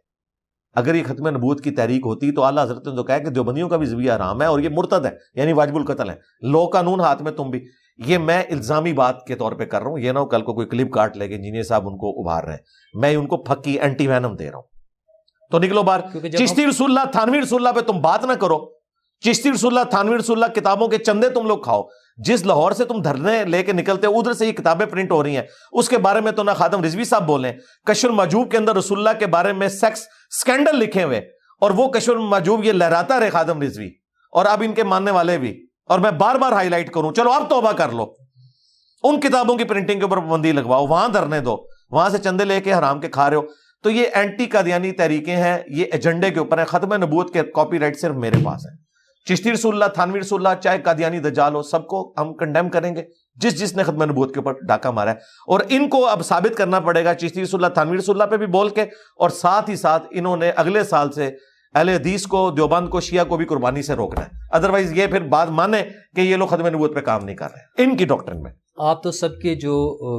اگر یہ ختم نبوت کی تحریک ہوتی تو اعلیٰ حضرت نے تو کہا کہ دیوبندیوں کا بھی ذبیحہ حرام ہے اور یہ مرتد ہے یعنی واجب القتل ہے. لو قانون ہاتھ میں تم بھی. یہ میں الزامی بات کے طور پہ کر رہا ہوں، یہ نہ ہو کل کو کوئی کلپ کاٹ لے کے انجینئر صاحب ان کو ابھار رہے ہیں، میں ان کو پھکی اینٹی وینم دے رہا ہوں. تو نکلو باہر. چشتی رسول اللہ، تھانوی رسول اللہ پہ تم بات نہ کرو. چشتی رسول اللہ، تھانوی رسول اللہ کتابوں کے چندے تم لوگ کھاؤ. جس لاہور سے تم دھرنے لے کے نکلتے ہو ادھر سے یہ کتابیں پرنٹ ہو رہی ہیں، اس کے بارے میں تو نہ خادم رضوی صاحب بولیں. کشف المحجوب کے اندر رسول اللہ کے بارے میں سیکس سکینڈل لکھے ہوئے، اور وہ کشف المحجوب یہ لہراتا رہے خادم رضوی اور اب ان کے ماننے والے بھی، اور میں بار بار ہائی لائٹ کروں. چلو اب توبہ کر لو، ان کتابوں کی پرنٹنگ کے اوپر پابندی لگواؤ، وہاں دھرنے دو، وہاں سے چندے لے کے حرام کے کھا رہے ہو. تو یہ اینٹی قادیانی تحریکیں ہیں، یہ ایجنڈے کے اوپر ہیں. ختم نبوت کے کاپی رائٹ صرف میرے پاس ہے. چشتی رسول اللہ، تھانوی رسول اللہ، چاہے قادیانی دجال ہو، سب کو ہم کنڈیم کریں گے جس نے ختم نبوت کے اوپر ڈاکہ مارا ہے. اور ان کو اب ثابت کرنا پڑے گا چشتی رسول اللہ، تھانوی رسول اللہ پہ بھی بول کے، اور ساتھ ہی ساتھ انہوں نے اگلے سال سے اہل حدیث کو، دیوبند کو، شیعہ کو بھی قربانی سے روکنا ہے. ادروائز یہ پھر بات مانے کہ یہ لوگ ختم نبوت پہ کام نہیں کر رہے ان کی ڈاکٹرن میں. آپ تو سب کے جو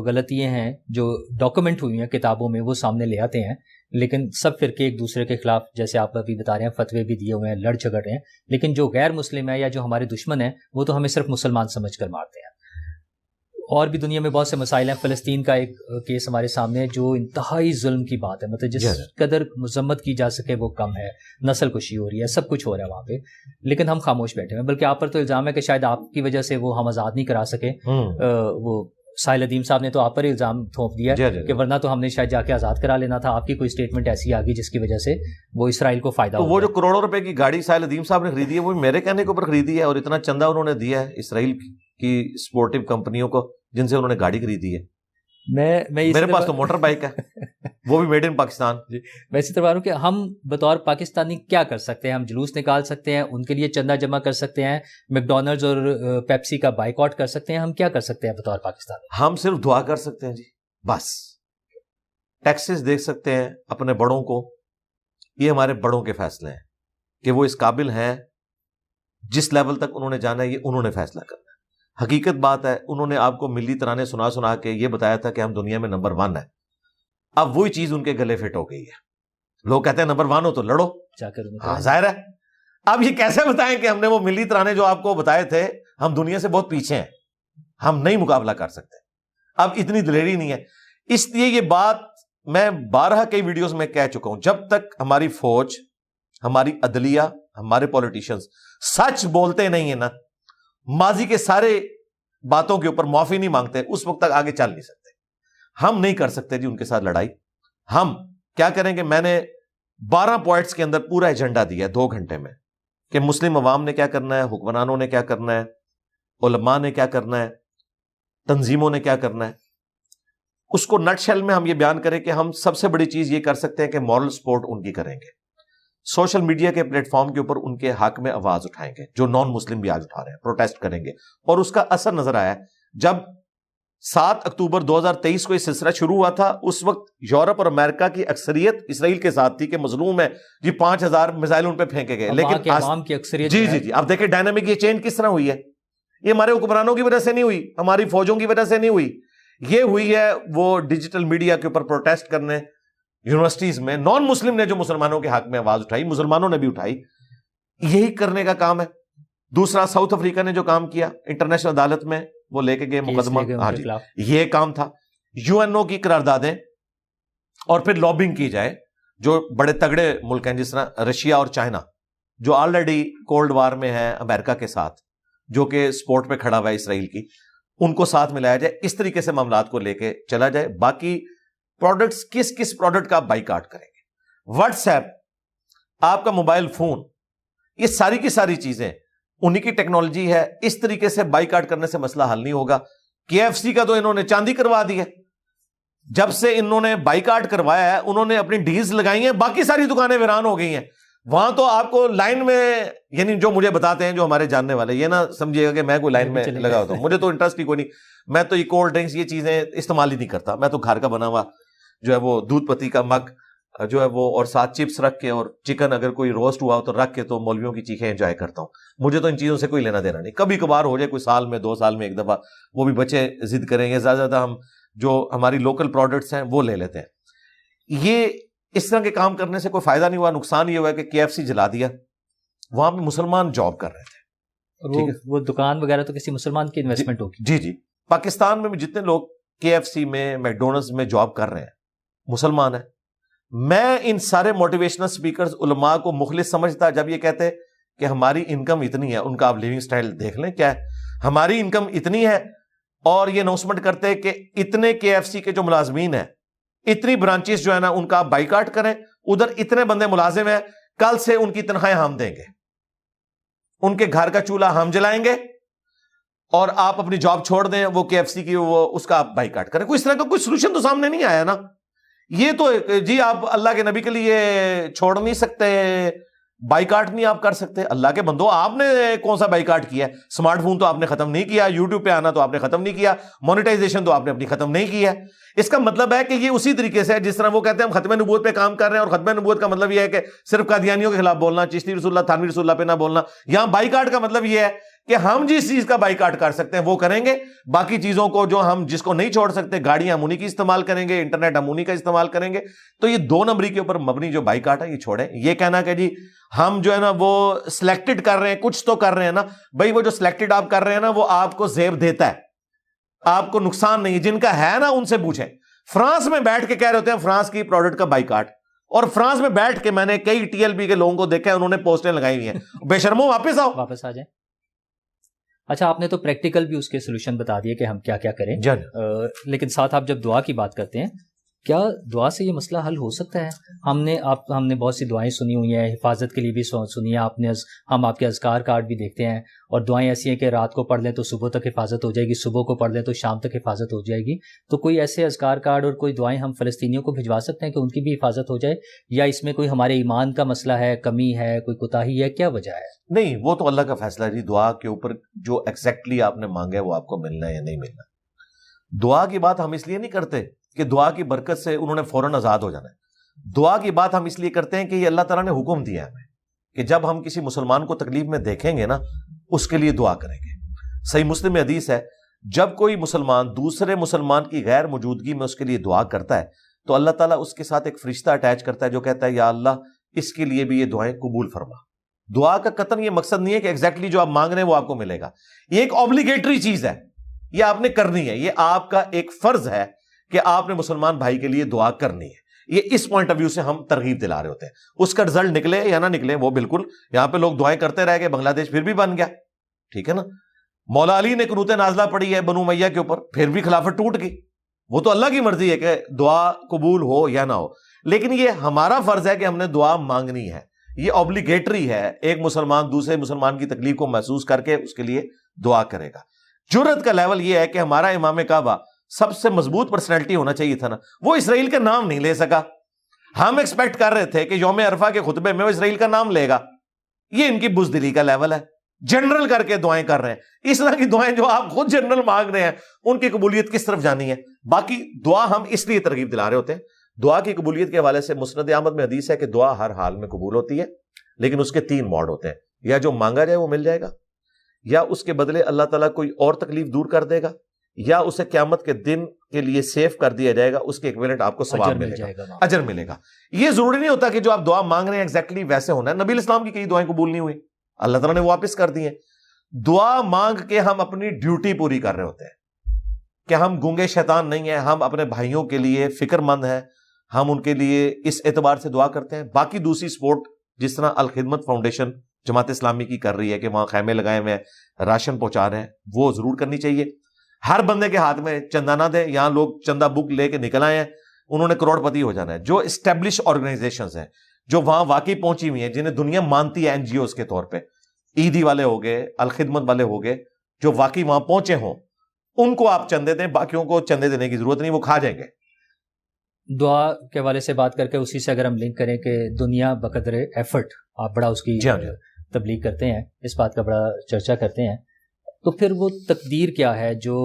غلطیاں ہیں جو ڈاکومنٹ ہوئی ہیں کتابوں میں وہ سامنے لے آتے ہیں، لیکن سب فرقے ایک دوسرے کے خلاف، جیسے آپ ابھی بتا رہے ہیں، فتوے بھی دیے ہوئے ہیں، لڑ جھگڑ رہے ہیں. لیکن جو غیر مسلم ہے یا جو ہمارے دشمن ہیں وہ تو ہمیں صرف مسلمان سمجھ کر مارتے ہیں. اور بھی دنیا میں بہت سے مسائل ہیں. فلسطین کا ایک کیس ہمارے سامنے ہے جو انتہائی ظلم کی بات ہے, مطلب جس قدر مذمت کی جا سکے وہ کم ہے. نسل کشی ہو رہی ہے, سب کچھ ہو رہا ہے وہاں پہ, لیکن ہم خاموش بیٹھے ہیں. بلکہ آپ پر تو الزام ہے کہ شاید آپ کی وجہ سے وہ ہم آزاد نہیں کرا سکے. وہ ساحل ادیم صاحب نے تو آپ پر الزام تھوپ دیا کہ ورنہ تو ہم نے شاید جا کے آزاد کرا لینا تھا. آپ کی کوئی اسٹیٹمنٹ ایسی آ گئی جس کی وجہ سے وہ اسرائیل کو فائدہ ہو. وہ جو کروڑوں روپے کی گاڑی ساحل ادیم صاحب نے خریدی ہے وہ میرے کہنے کے اوپر خریدی ہے, اور اتنا چندہ انہوں نے دیا ہے اسرائیل کی سپورٹیو کمپنیوں کو جن سے انہوں نے گاڑی خریدی ہے. میرے پاس تو موٹر بائک ہے, وہ بھی میڈ ان پاکستان. میں اسی طرح ہوں کہ ہم بطور پاکستانی کیا کر سکتے ہیں. ہم جلوس نکال سکتے ہیں, ان کے لیے چندہ جمع کر سکتے ہیں, میکڈونلڈز اور پیپسی کا بائیکاٹ کر سکتے ہیں. ہم کیا کر سکتے ہیں بطور پاکستانی؟ ہم صرف دعا کر سکتے ہیں جی, بس. ٹیکسز دیکھ سکتے ہیں اپنے بڑوں کو, یہ ہمارے بڑوں کے فیصلے ہیں کہ وہ اس قابل ہیں, جس لیول تک انہوں نے جانا ہے یہ انہوں نے فیصلہ کرنا ہے. حقیقت بات ہے انہوں نے آپ کو ملی ترانے سنا کے یہ بتایا تھا کہ ہم دنیا میں نمبر 1 ہے. اب وہی چیز ان کے گلے فٹ ہو گئی ہے. لوگ کہتے ہیں نمبر 1 ہو تو لڑو, ہاں ظاہر ہے. اب یہ کیسے بتائیں کہ ہم نے وہ ملی ترانے جو آپ کو بتائے تھے, ہم دنیا سے بہت پیچھے ہیں, ہم نہیں مقابلہ کر سکتے. اب اتنی دلیری نہیں ہے. اس لیے یہ بات میں 12 کئی ویڈیوز میں کہہ چکا ہوں, جب تک ہماری فوج, ہماری عدلیہ, ہمارے پولیٹیشنز سچ بولتے نہیں ہیں نا, ماضی کے سارے باتوں کے اوپر معافی نہیں مانگتے, اس وقت تک آگے چل نہیں سکتے. ہم نہیں کر سکتے جی ان کے ساتھ لڑائی. ہم کیا کریں گے, میں نے 12 پوائنٹس کے اندر پورا ایجنڈا دیا ہے 2 گھنٹے میں, کہ مسلم عوام نے کیا کرنا ہے, حکمرانوں نے کیا کرنا ہے, علماء نے کیا کرنا ہے, تنظیموں نے کیا کرنا ہے. اس کو نٹ شیل میں ہم یہ بیان کریں کہ ہم سب سے بڑی چیز یہ کر سکتے ہیں کہ مورل سپورٹ ان کی کریں گے. سوشل میڈیا کے پلیٹ فارم کے اوپر ان کے حق میں آواز اٹھائیں گے, جو نان مسلم بھی آج اٹھا رہے ہیں, پروٹیسٹ کریں گے. اور اس کا اثر نظر آیا جب 7 اکتوبر 2023 کو یہ سلسلہ شروع ہوا تھا. اس وقت یورپ اور امریکہ کی اکثریت اسرائیل کے ساتھ تھی کہ مظلوم ہے جی, 5000 میزائل ان پہ پھینکے گئے. لیکن عوام کی اکثریت جی اب دیکھیں ڈائنامک یہ چینج کس طرح ہوئی ہے. یہ ہمارے حکمرانوں کی وجہ سے نہیں ہوئی, ہماری فوجوں کی وجہ سے نہیں ہوئی, یہ ہوئی ہے وہ ڈیجیٹل میڈیا کے اوپر پروٹیسٹ کرنے, یونیورسٹیز میں نان مسلم نے جو مسلمانوں کے حق میں آواز اٹھائی, مسلمانوں نے بھی اٹھائی, یہی کرنے کا کام ہے. دوسرا ساؤتھ افریقہ نے جو کام کیا انٹرنیشنل عدالت میں, وہ لے کے گئے مقدمہ, ہاں جی یہ کام تھا. UNO کی قراردادیں اور پھر لابنگ کی جائے, جو بڑے تگڑے ملک ہیں جس طرح رشیا اور چائنا, جو آلریڈی کولڈ وار میں ہے امریکہ کے ساتھ, جو کہ سپورٹ پہ کھڑا ہوا ہے اسرائیل کی, ان کو ساتھ ملایا جائے. اس طریقے سے معاملات کو لے کے چلا جائے. باقی پروڈکٹس, کس پروڈکٹ کا آپ بائیکاٹ کریں گے, واٹس ایپ, آپ کا موبائل فون, یہ ساری کی ساری چیزیں انہی کی ٹیکنالوجی ہے. اس طریقے سے بائیکاٹ کرنے سے مسئلہ حل نہیں ہوگا. KFC کا تو انہوں نے چاندی کروا دی ہے. جب سے انہوں نے بائیکاٹ کروایا ہے انہوں نے اپنی ڈیلز لگائی ہیں, باقی ساری دکانیں ویران ہو گئی ہیں. وہاں تو آپ کو لائن میں, یعنی جو مجھے بتاتے ہیں جو ہمارے جاننے والے, یہ نہ سمجھیے گا کہ میں کوئی لائن میں لگا ہوتا ہوں, مجھے تو انٹرسٹ ہی کوئی نہیں. میں تو یہ کولڈ ڈرنکس یہ چیزیں استعمال ہی نہیں کرتا. میں تو گھر کا بنا ہوا جو ہے وہ دودھ پتی کا مگ جو ہے وہ, اور ساتھ چپس رکھ کے, اور چکن اگر کوئی روسٹ ہوا ہو تو رکھ کے, تو مولویوں کی چیخیں انجوائے کرتا ہوں. مجھے تو ان چیزوں سے کوئی لینا دینا نہیں. کبھی کبھار ہو جائے, کوئی سال میں 2 سال میں ایک دفعہ, وہ بھی بچے ضد کریں گے. زیادہ ہم جو ہماری لوکل پروڈکٹس ہیں وہ لے لیتے ہیں. یہ اس طرح کے کام کرنے سے کوئی فائدہ نہیں ہوا. نقصان یہ ہوا کہ KFC جلا دیا, وہاں پہ مسلمان جاب کر رہے تھے, وہ دکان وغیرہ تو کسی مسلمان کی انویسٹمنٹ ہوگی. جی پاکستان میں بھی جتنے لوگ KFC میں, میکڈونلڈز میں جاب کر رہے ہیں, مسلمان ہیں. میں ان سارے موٹیویشنل سپیکرز, علماء کو مخلص سمجھتا جب یہ کہتے کہ ہماری انکم اتنی ہے. ان کا آپ لیونگ سٹائل دیکھ لیں کیا ہے, ہماری انکم اتنی ہے, اور یہ اناؤنسمنٹ کرتے کہ اتنے KFC کے جو ملازمین ہیں, اتنی برانچز جو ہے نا ان کا آپ بائیکاٹ کریں, ادھر اتنے بندے ملازم ہیں, کل سے ان کی تنخواہیں ہم دیں گے, ان کے گھر کا چولہا ہم جلائیں گے, اور آپ اپنی جاب چھوڑ دیں, وہ KFC کی وہ اس کا آپ بائیکاٹ کریں. کوئی اس طرح کا کوئی سولوشن تو سامنے نہیں آیا نا. یہ تو جی آپ اللہ کے نبی کے لیے چھوڑ نہیں سکتے, بائیکاٹ نہیں آپ کر سکتے. اللہ کے بندو, آپ نے کون سا بائیکاٹ کیا ہے؟ اسمارٹ فون تو آپ نے ختم نہیں کیا, یوٹیوب پہ آنا تو آپ نے ختم نہیں کیا, مونیٹائزیشن تو آپ نے اپنی ختم نہیں کی ہے. اس کا مطلب ہے کہ یہ اسی طریقے سے ہے جس طرح وہ کہتے ہیں ہم ختم نبوت پہ کام کر رہے ہیں, اور ختم نبوت کا مطلب یہ ہے کہ صرف قادیانیوں کے خلاف بولنا, چشتی رسول اللہ, تھانوی رسول اللہ پہ نہ بولنا. یہاں بائیکاٹ کا مطلب یہ ہے کہ ہم جس چیز کا بائیکاٹ کر سکتے ہیں وہ کریں گے, باقی چیزوں کو جو ہم جس کو نہیں چھوڑ سکتے, گاڑیاں ہم انہی کی استعمال کریں گے, انٹرنیٹ ہم انہی کا استعمال کریں گے. تو یہ 2 نمبری کے اوپر مبنی جو بائیکاٹ ہے یہ چھوڑیں. یہ کہنا کہ جی ہم جو ہے نا وہ سلیکٹڈ کر رہے ہیں, کچھ تو کر رہے ہیں نا بھائی, وہ جو سلیکٹڈ آپ کر رہے ہیں نا وہ آپ کو زیب دیتا ہے. آپ کو نقصان نہیں ہے. جن کا ہے نا ان سے پوچھیں. فرانس میں بیٹھ کے کہہ رہے ہوتے ہیں فرانس کی پروڈکٹ کا بائیکاٹ, اور فرانس میں بیٹھ کے میں نے کئی ٹی ایل بی کے لوگوں کو دیکھا ہے, انہوں نے پوسٹیں لگائی ہوئی ہیں. بے شرمو واپس آؤ, واپس آ جائیں. اچھا, آپ نے تو پریکٹیکل بھی اس کے سولوشن بتا دیے کہ ہم کیا کیا کریں, لیکن ساتھ آپ جب دعا کی بات کرتے ہیں, کیا دعا سے یہ مسئلہ حل ہو سکتا ہے؟ ہم نے بہت سی دعائیں سنی ہوئی ہیں, حفاظت کے لیے بھی سنی ہے ہم آپ کے اذکار کارڈ بھی دیکھتے ہیں, اور دعائیں ایسی ہیں کہ رات کو پڑھ لیں تو صبح تک حفاظت ہو جائے گی, صبح کو پڑھ لیں تو شام تک حفاظت ہو جائے گی. تو کوئی ایسے اذکار کارڈ اور کوئی دعائیں ہم فلسطینیوں کو بھجوا سکتے ہیں کہ ان کی بھی حفاظت ہو جائے, یا اس میں کوئی ہمارے ایمان کا مسئلہ ہے, کمی ہے, کوئی کوتاہی ہے, کیا وجہ ہے؟ نہیں, وہ تو اللہ کا فیصلہ ہے جی. دعا کے اوپر جو ایگزیکٹلی آپ نے مانگا ہے وہ آپ کو ملنا ہے یا نہیں ملنا. دعا کی بات ہم اس لیے نہیں کرتے کہ دعا کی برکت سے انہوں نے فوراً آزاد ہو جانا ہے. دعا کی بات ہم اس لیے کرتے ہیں کہ یہ اللہ تعالیٰ نے حکم دیا ہے ہمیں کہ جب ہم کسی مسلمان کو تکلیف میں دیکھیں گے نا, اس کے لیے دعا کریں گے. صحیح مسلم میں حدیث ہے, جب کوئی مسلمان دوسرے مسلمان کی غیر موجودگی میں اس کے لیے دعا کرتا ہے تو اللہ تعالیٰ اس کے ساتھ ایک فرشتہ اٹیچ کرتا ہے جو کہتا ہے یا اللہ اس کے لیے بھی یہ دعائیں قبول فرما. دعا کا قطعاً یہ مقصد نہیں ہے کہ ایگزیکٹلی جو آپ مانگ رہے ہیں وہ آپ کو ملے گا. یہ ایک اوبلیگیٹری چیز ہے, یہ آپ نے کرنی ہے, یہ آپ کا ایک فرض ہے کہ آپ نے مسلمان بھائی کے لیے دعا کرنی ہے. یہ اس پوائنٹ آف ویو سے ہم ترغیب دلا رہے ہوتے ہیں. اس کا رزلٹ نکلے یا نہ نکلے وہ بالکل, یہاں پہ لوگ دعائیں کرتے رہ گئے, بنگلہ دیش پھر بھی بن گیا, ٹھیک ہے نا. مولا علی نے قنوت نازلہ پڑھی ہے بنو امیہ کے اوپر, پھر بھی خلافت ٹوٹ گئی. وہ تو اللہ کی مرضی ہے کہ دعا قبول ہو یا نہ ہو, لیکن یہ ہمارا فرض ہے کہ ہم نے دعا مانگنی ہے. یہ اوبلیگیٹری ہے, ایک مسلمان دوسرے مسلمان کی تکلیف کو محسوس کر کے اس کے لیے دعا کرے گا. جرأت کا لیول یہ ہے کہ ہمارا امام کعبہ سب سے مضبوط پرسنالٹی ہونا چاہیے تھا نا, وہ اسرائیل کا نام نہیں لے سکا. ہم ایکسپیکٹ کر رہے تھے کہ یوم عرفہ کے خطبے میں وہ اسرائیل کا نام لے گا. یہ ان کی بزدلی کا لیول ہے, جنرل کر کے دعائیں کر رہے ہیں. اس طرح کی دعائیں جو آپ خود جنرل مانگ رہے ہیں ان کی قبولیت کس طرف جانی ہے؟ باقی دعا ہم اس لیے ترغیب دلا رہے ہوتے ہیں. دعا کی قبولیت کے حوالے سے مسند احمد میں حدیث ہے کہ دعا ہر حال میں قبول ہوتی ہے, لیکن اس کے 3 موڈ ہوتے ہیں. یا جو مانگا جائے وہ مل جائے گا, یا اس کے بدلے اللہ تعالیٰ کوئی اور تکلیف دور کر دے گا, یا اسے قیامت کے دن کے لیے سیف کر دیا جائے گا, اس کے ایکویلنٹ آپ کو ثواب ملے گا, اجر ملے گا. یہ ضروری نہیں ہوتا کہ جو آپ دعا مانگ رہے ہیں ایگزیکٹلی ویسے ہونا ہے. نبی الاسلام کی کئی دعائیں قبول نہیں ہوئی, اللہ تعالیٰ نے واپس کر دی ہیں. دعا مانگ کے ہم اپنی ڈیوٹی پوری کر رہے ہوتے ہیں کہ ہم گونگے شیطان نہیں ہیں, ہم اپنے بھائیوں کے لیے فکر مند ہیں, ہم ان کے لیے اس اعتبار سے دعا کرتے ہیں. باقی دوسری سپورٹ جس طرح الخدمت فاؤنڈیشن جماعت اسلامی کی کر رہی ہے کہ وہاں خیمے لگائے ہوئے ہیں, راشن پہنچا رہے ہیں, وہ ضرور کرنی چاہیے. ہر بندے کے ہاتھ میں چندہ نہ دیں. یہاں لوگ چندہ بک لے کے نکل آئے ہیں, انہوں نے کروڑ پتی ہو جانا ہے. جو اسٹیبلش آرگنائزیشنز ہیں جو وہاں واقعی پہنچی ہوئی ہیں, جنہیں دنیا مانتی ہے NGOs کے طور پہ, عیدی والے ہو گئے, الخدمت والے ہو گئے, جو واقعی وہاں پہنچے ہوں, ان کو آپ چندے دیں. باقیوں کو چندے دینے کی ضرورت نہیں, وہ کھا جائیں گے. دعا کے حوالے سے بات کر کے اسی سے اگر ہم لنک کریں کہ دنیا بقدر ایفرٹ, آپ بڑا اس کی تبلیغ کرتے ہیں, اس بات کا بڑا چرچا کرتے ہیں, تو پھر وہ تقدیر کیا ہے جو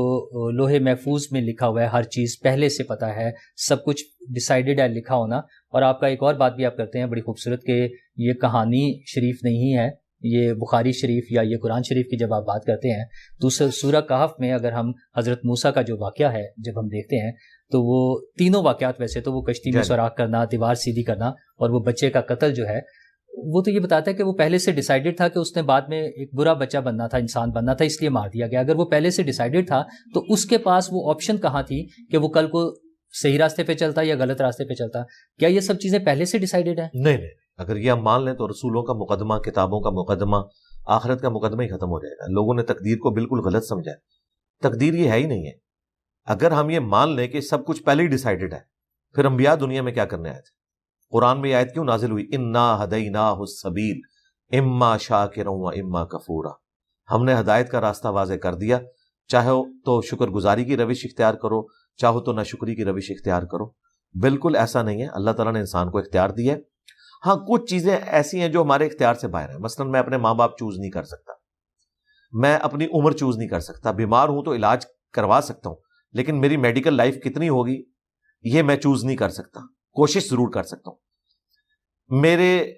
لوہے محفوظ میں لکھا ہوا ہے, ہر چیز پہلے سے پتہ ہے, سب کچھ ڈیسائیڈڈ ہے لکھا ہونا. اور آپ کا ایک اور بات بھی آپ کرتے ہیں بڑی خوبصورت کہ یہ کہانی شریف نہیں ہے, یہ بخاری شریف یا یہ قرآن شریف کی جب آپ بات کرتے ہیں تو سورہ کہف میں اگر ہم حضرت موسیٰ کا جو واقعہ ہے جب ہم دیکھتے ہیں تو وہ تینوں واقعات, ویسے تو وہ کشتی میں سوراخ کرنا, دیوار سیدھی کرنا اور وہ بچے کا قتل جو ہے, وہ تو یہ بتاتا ہے کہ وہ پہلے سے ڈیسائیڈڈ تھا کہ اس نے بعد میں ایک برا بچہ بننا تھا, انسان بننا تھا, اس لیے مار دیا گیا. اگر وہ پہلے سے ڈیسائیڈڈ تھا تو اس کے پاس وہ آپشن کہاں تھی کہ وہ کل کو صحیح راستے پہ چلتا یا غلط راستے پہ چلتا؟ کیا یہ سب چیزیں پہلے سے ڈیسائیڈڈ ہیں؟ نہیں, اگر یہ ہم مان لیں تو رسولوں کا مقدمہ, کتابوں کا مقدمہ, آخرت کا مقدمہ ہی ختم ہو جائے گا. لوگوں نے تقدیر کو بالکل غلط سمجھا ہے. تقدیر یہ ہے ہی نہیں ہے. اگر ہم یہ مان لیں کہ سب کچھ پہلے ہی ڈیسائیڈڈ ہے, پھر انبیاء دنیا میں کیا کرنے آئے تھے؟ قرآن میں یہ آیت کیوں نازل ہوئی؟ انا ہدیناہ السبیل اما شاکرا و اما کفورا. ہم نے ہدایت کا راستہ واضح کر دیا, چاہو تو شکر گزاری کی روش اختیار کرو, چاہو تو ناشکری کی روش اختیار کرو. بالکل ایسا نہیں ہے. اللہ تعالیٰ نے انسان کو اختیار دیا ہے. ہاں, کچھ چیزیں ایسی ہیں جو ہمارے اختیار سے باہر ہیں. مثلا میں اپنے ماں باپ چوز نہیں کر سکتا, میں اپنی عمر چوز نہیں کر سکتا, بیمار ہوں تو علاج کروا سکتا ہوں, لیکن میری میڈیکل لائف کتنی ہوگی یہ میں چوز نہیں کر سکتا. کوشش ضرور کر سکتا ہوں. میرے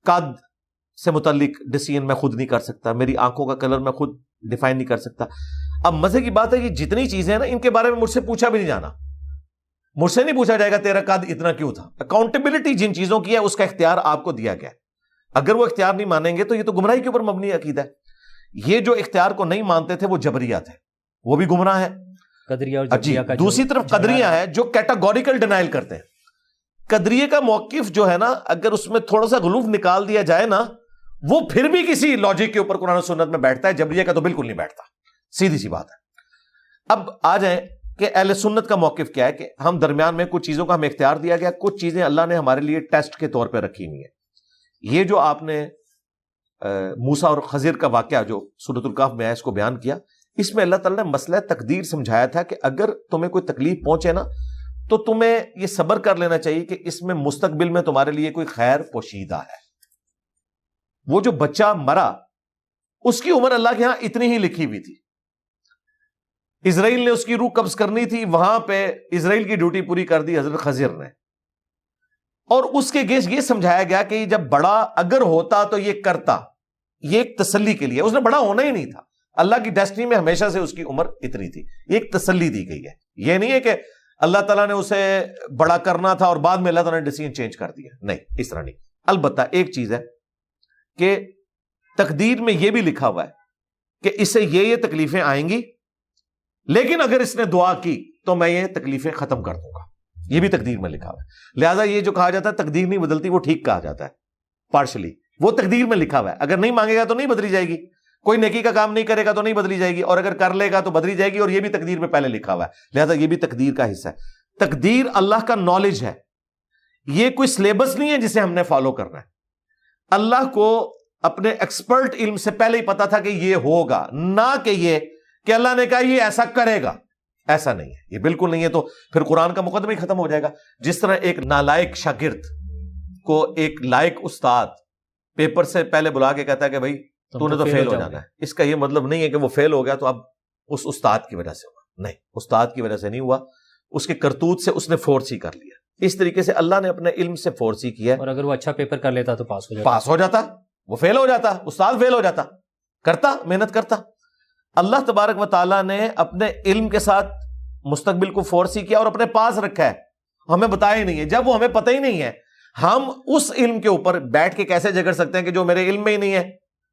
قد سے متعلق ڈیسیژن میں خود نہیں کر سکتا, میری آنکھوں کا کلر میں خود ڈیفائن نہیں کر سکتا. اب مزے کی بات ہے کہ جتنی چیزیں ہیں نا, ان کے بارے میں مجھ سے پوچھا بھی نہیں جانا. مجھ سے نہیں پوچھا جائے گا تیرا قد اتنا کیوں تھا. اکاؤنٹیبلٹی جن چیزوں کی ہے اس کا اختیار آپ کو دیا گیا ہے. اگر وہ اختیار نہیں مانیں گے تو یہ تو گمراہی کے اوپر مبنی عقیدہ ہے. یہ جو اختیار کو نہیں مانتے تھے وہ جبریہ تھے، وہ بھی گمراہ ہے. قدریہ اور جبریہ کا دوسری طرف قدریہ ہے جو کیٹاگوریکل ڈینائل کرتے ہیں. قدریہ کا موقف جو ہے نا، اگر اس میں تھوڑا سا غلوف نکال دیا جائے نا، وہ پھر بھی کسی لاجک کے اوپر قرآن و سنت میں بیٹھتا ہے. جبریہ کا تو بالکل نہیں بیٹھتا، سیدھی سی بات ہے. اب آ جائیں کہ اہل سنت کا موقف کیا ہے کہ ہم درمیان میں کچھ چیزوں کا ہمیں اختیار دیا گیا، کچھ چیزیں اللہ نے ہمارے لیے ٹیسٹ کے طور پہ رکھی ہوئی ہیں. یہ جو آپ نے موسیٰ اور خضر کا واقعہ جو سورۃ الکہف میں ہے اس کو بیان کیا، اس میں اللہ تعالیٰ نے مسئلہ تقدیر سمجھایا تھا کہ اگر تمہیں کوئی تکلیف پہنچے نا تو تمہیں یہ صبر کر لینا چاہیے کہ اس میں مستقبل میں تمہارے لیے کوئی خیر پوشیدہ ہے. وہ جو بچہ مرا اس کی عمر اللہ کے ہاں اتنی ہی لکھی ہوئی تھی. اسرائیل نے اس کی روح قبض کرنی تھی، وہاں پہ اسرائیل کی ڈیوٹی پوری کر دی حضرت خضر نے، اور اس کے گیس یہ سمجھایا گیا کہ جب بڑا اگر ہوتا تو یہ کرتا. یہ ایک تسلی کے لیے، اس نے بڑا ہونا ہی نہیں تھا. اللہ کی ڈیسٹنی میں ہمیشہ سے اس کی عمر اتنی تھی. یہ ایک تسلی دی گئی ہے. یہ نہیں ہے کہ اللہ تعالیٰ نے اسے بڑا کرنا تھا اور بعد میں اللہ تعالیٰ نے ڈیسیژن چینج کر دیا. نہیں، اس طرح نہیں. البتہ ایک چیز ہے کہ تقدیر میں یہ بھی لکھا ہوا ہے کہ اس سے یہ تکلیفیں آئیں گی، لیکن اگر اس نے دعا کی تو میں یہ تکلیفیں ختم کر دوں گا. یہ بھی تقدیر میں لکھا ہوا ہے. لہٰذا یہ جو کہا جاتا ہے تقدیر نہیں بدلتی، وہ ٹھیک کہا جاتا ہے پارشلی. وہ تقدیر میں لکھا ہوا ہے. اگر نہیں مانگے گا تو نہیں بدلی جائے گی، کوئی نیکی کا کام نہیں کرے گا تو نہیں بدلی جائے گی، اور اگر کر لے گا تو بدلی جائے گی. اور یہ بھی تقدیر میں پہلے لکھا ہوا ہے، لہٰذا یہ بھی تقدیر کا حصہ ہے. تقدیر اللہ کا نالج ہے، یہ کوئی سلیبس نہیں ہے جسے ہم نے فالو کرنا ہے. اللہ کو اپنے ایکسپرٹ علم سے پہلے ہی پتا تھا کہ یہ ہوگا، نہ کہ یہ کہ اللہ نے کہا یہ ایسا کرے گا. ایسا نہیں ہے، یہ بالکل نہیں ہے. تو پھر قرآن کا مقدمہ ہی ختم ہو جائے گا. جس طرح ایک نالائق شاگرد کو ایک لائق استاد پیپر سے پہلے بلا کے کہتا ہے کہ بھائی تو نے تو فیل ہو جانا ہے، اس کا یہ مطلب نہیں ہے کہ وہ فیل ہو گیا تو اب اس استاد کی وجہ سے ہوا. نہیں، استاد کی وجہ سے نہیں ہوا، اس کے کرتوت سے اس نے فورس ہی کر لیا. اس طریقے سے اللہ نے اپنے علم سے فورس ہی کیا. اور اگر وہ اچھا پیپر کر لیتا تو پاس ہو جاتا، وہ فیل ہو جاتا، استاد فیل ہو جاتا، کرتا محنت کرتا. اللہ تبارک و تعالیٰ نے اپنے علم کے ساتھ مستقبل کو فورس ہی کیا اور اپنے پاس رکھا ہے، ہمیں بتایا ہی نہیں ہے. جب وہ ہمیں پتہ ہی نہیں ہے، ہم اس علم کے اوپر بیٹھ کے کیسے جھگڑ سکتے ہیں کہ جو میرے علم میں ہی نہیں ہے.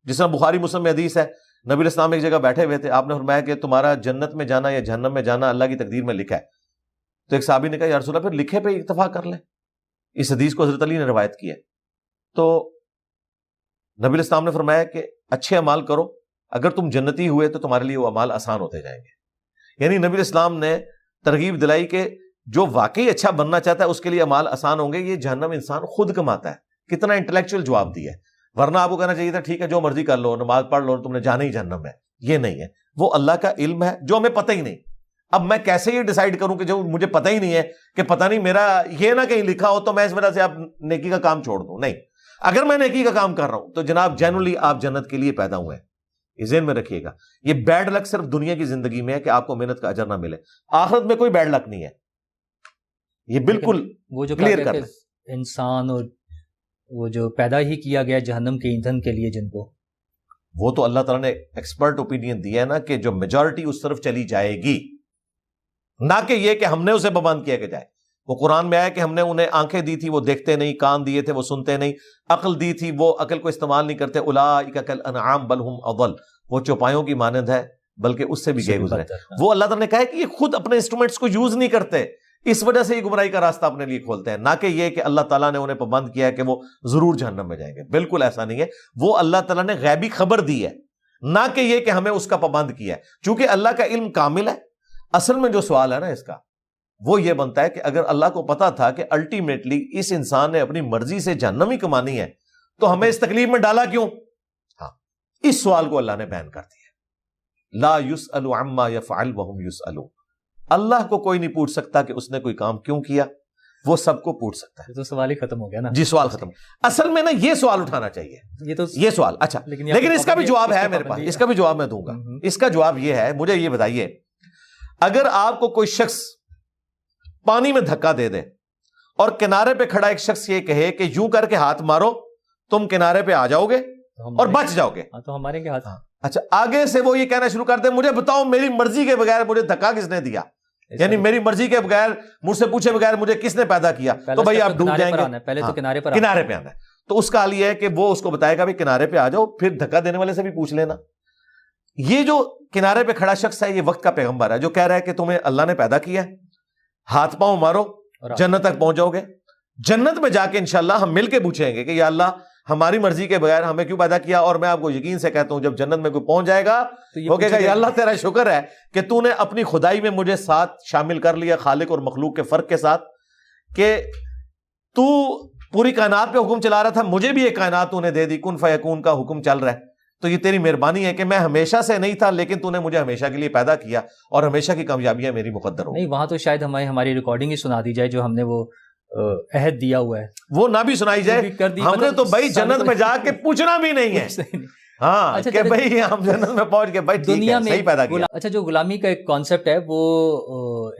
جس طرح بخاری مسلم میں حدیث ہے، نبی علیہ السلام ایک جگہ بیٹھے ہوئے تھے، آپ نے فرمایا کہ تمہارا جنت میں جانا یا جہنم میں جانا اللہ کی تقدیر میں لکھا ہے. تو ایک صحابی نے کہا یا رسول اللہ پھر لکھے پہ اکتفا کر لیں. اس حدیث کو حضرت علی نے روایت کی ہے. تو نبی علیہ السلام نے فرمایا کہ اچھے اعمال کرو، اگر تم جنتی ہوئے تو تمہارے لیے وہ اعمال آسان ہوتے جائیں گے. یعنی نبی علیہ السلام نے ترغیب دلائی کہ جو واقعی اچھا بننا چاہتا ہے اس کے لیے اعمال آسان ہوں گے. یہ جہنم انسان خود کماتا ہے. کتنا انٹلیکچوئل جواب دیا ہے. ورنہ آپ کو کہنا چاہیے تھا ٹھیک ہے جو مرضی کر لو، نماز پڑھ لو، تم نے جانا ہی جہنم ہے. یہ نہیں ہے، وہ اللہ کا علم ہے جو ہمیں پتہ ہی نہیں. اب میں کیسے یہ ڈیسائیڈ کروں کہ جو مجھے پتہ ہی نہیں ہے کہ پتہ نہیں میرا یہ نہ کہیں لکھا ہو تو میں اس وجہ سے آپ نیکی کا کام چھوڑ دوں. نہیں، اگر میں نیکی کا کام کر رہا ہوں تو جناب جنرلی آپ جنت کے لیے پیدا ہوئے ہیں. یہ ذہن میں رکھیے گا. یہ بیڈ لک صرف دنیا کی زندگی میں ہے کہ آپ کو محنت کا اجر نہ ملے. آخرت میں کوئی بیڈ لک نہیں ہے. یہ بالکل وہ جو کلیئر کر انسان اور وہ جو پیدا ہی کیا گیا جہنم کے ایندھن کے لیے جن کو، وہ تو اللہ تعالیٰ نے ایکسپرٹ اوپینین دیا ہے نا کہ جو میجورٹی اس طرف چلی جائے گی، نہ کہ یہ کہ ہم نے اسے پابند کیا کہ جائے. وہ قرآن میں آیا کہ ہم نے انہیں آنکھیں دی تھی وہ دیکھتے نہیں، کان دیے تھے وہ سنتے نہیں، عقل دی تھی وہ عقل کو استعمال نہیں کرتے. اولئک کالانعام بل هم اضل، وہ چوپایوں کی مانند ہے بلکہ اس سے بھی گئے گزرے. وہ اللہ تعالیٰ نے کہا ہے کہ یہ خود اپنے انسٹرومنٹس کو یوز نہیں کرتے، اس وجہ سے یہ گمراہی کا راستہ اپنے لیے کھولتے ہیں. نہ کہ یہ کہ اللہ تعالیٰ نے انہیں پابند کیا ہے کہ وہ ضرور جہنم میں جائیں گے. بالکل ایسا نہیں ہے. وہ اللہ تعالیٰ نے غیبی خبر دی ہے، نہ کہ یہ کہ ہمیں اس کا پابند کیا ہے. چونکہ اللہ کا علم کامل ہے. اصل میں جو سوال ہے نا اس کا وہ یہ بنتا ہے کہ اگر اللہ کو پتا تھا کہ الٹیمیٹلی اس انسان نے اپنی مرضی سے جہنم ہی کمانی ہے تو ہمیں اس تکلیف میں ڈالا کیوں؟ ہاں، اس سوال کو اللہ نے بیان کر دیا. لا یسأل عما یفعل وهم یسألون. اللہ کو کوئی نہیں پوچھ سکتا کہ اس نے کوئی کام کیوں کیا، وہ سب کو پوچھ سکتا ہے. تو سوال ہی ختم ہو گیا نا. جی سوال ختم. اصل میں نا یہ سوال اٹھانا چاہیے، یہ سوال. اچھا لیکن اس کا بھی جواب ہے میرے پاس، اس کا بھی جواب میں دوں گا. اس کا جواب یہ ہے، مجھے یہ بتائیے اگر آپ کو کوئی شخص پانی میں دھکا دے دے اور کنارے پہ کھڑا ایک شخص یہ کہے کہ یوں کر کے ہاتھ مارو تم کنارے پہ آ جاؤ گے اور بچ جاؤ گے، تو ہمارے کے ہاتھ. اچھا آگے سے وہ یہ کہنا شروع کر دے مجھے بتاؤ میری مرضی کے بغیر مجھے دھکا کس نے دیا، یعنی میری مرضی کے بغیر مجھ سے پوچھے بغیر مجھے کس نے پیدا کیا، تو بھائی آپ ڈوب جائیں گے. پہلے تو کنارے پہ آنا ہے. تو اس کا حال یہ ہے کہ وہ اس کو بتائے گا بھی کنارے پہ آ جاؤ، پھر دھکا دینے والے سے بھی پوچھ لینا. یہ جو کنارے پہ کھڑا شخص ہے یہ وقت کا پیغمبر ہے جو کہہ رہا ہے کہ تمہیں اللہ نے پیدا کیا ہے, ہاتھ پاؤں مارو جنت تک پہنچ جاؤ گے. جنت میں جا کے انشاءاللہ ہم مل کے پوچھیں گے کہ یا اللہ ہماری مرضی کے بغیر ہمیں کیوں پیدا کیا. اور میں آپ کو یقین سے کہتا ہوں جب جنت میں کوئی پہنچ جائے گا وہ کہے گا یا اللہ تیرا شکر ہے کہ تو نے اپنی خدائی میں مجھے ساتھ شامل کر لیا, خالق اور مخلوق کے فرق کے ساتھ, کہ تو پوری کائنات پہ حکم چلا رہا تھا, مجھے بھی ایک کائنات تو نے دے دی, کن فیکون کا حکم چل رہا ہے. تو یہ تیری مہربانی ہے کہ میں ہمیشہ سے نہیں تھا لیکن تو نے مجھے ہمیشہ کے لیے پیدا کیا اور ہمیشہ کی کامیابیاں میری مقدر ہو. نہیں وہاں تو شاید ہماری ریکارڈنگ ہی سنا دی جائے جو ہم نے وہ عہد دیا ہوا ہے, وہ نہ بھی سنائی جائے. ہم نے تو بھائی جنت میں جا کے پوچھنا بھی نہیں ہے ہاں کہ بھائی ہم جنت میں پہنچ کے بھائی دنیا میں صحیح پیدا کیا. اچھا جو غلامی کا ایک کانسیپٹ ہے وہ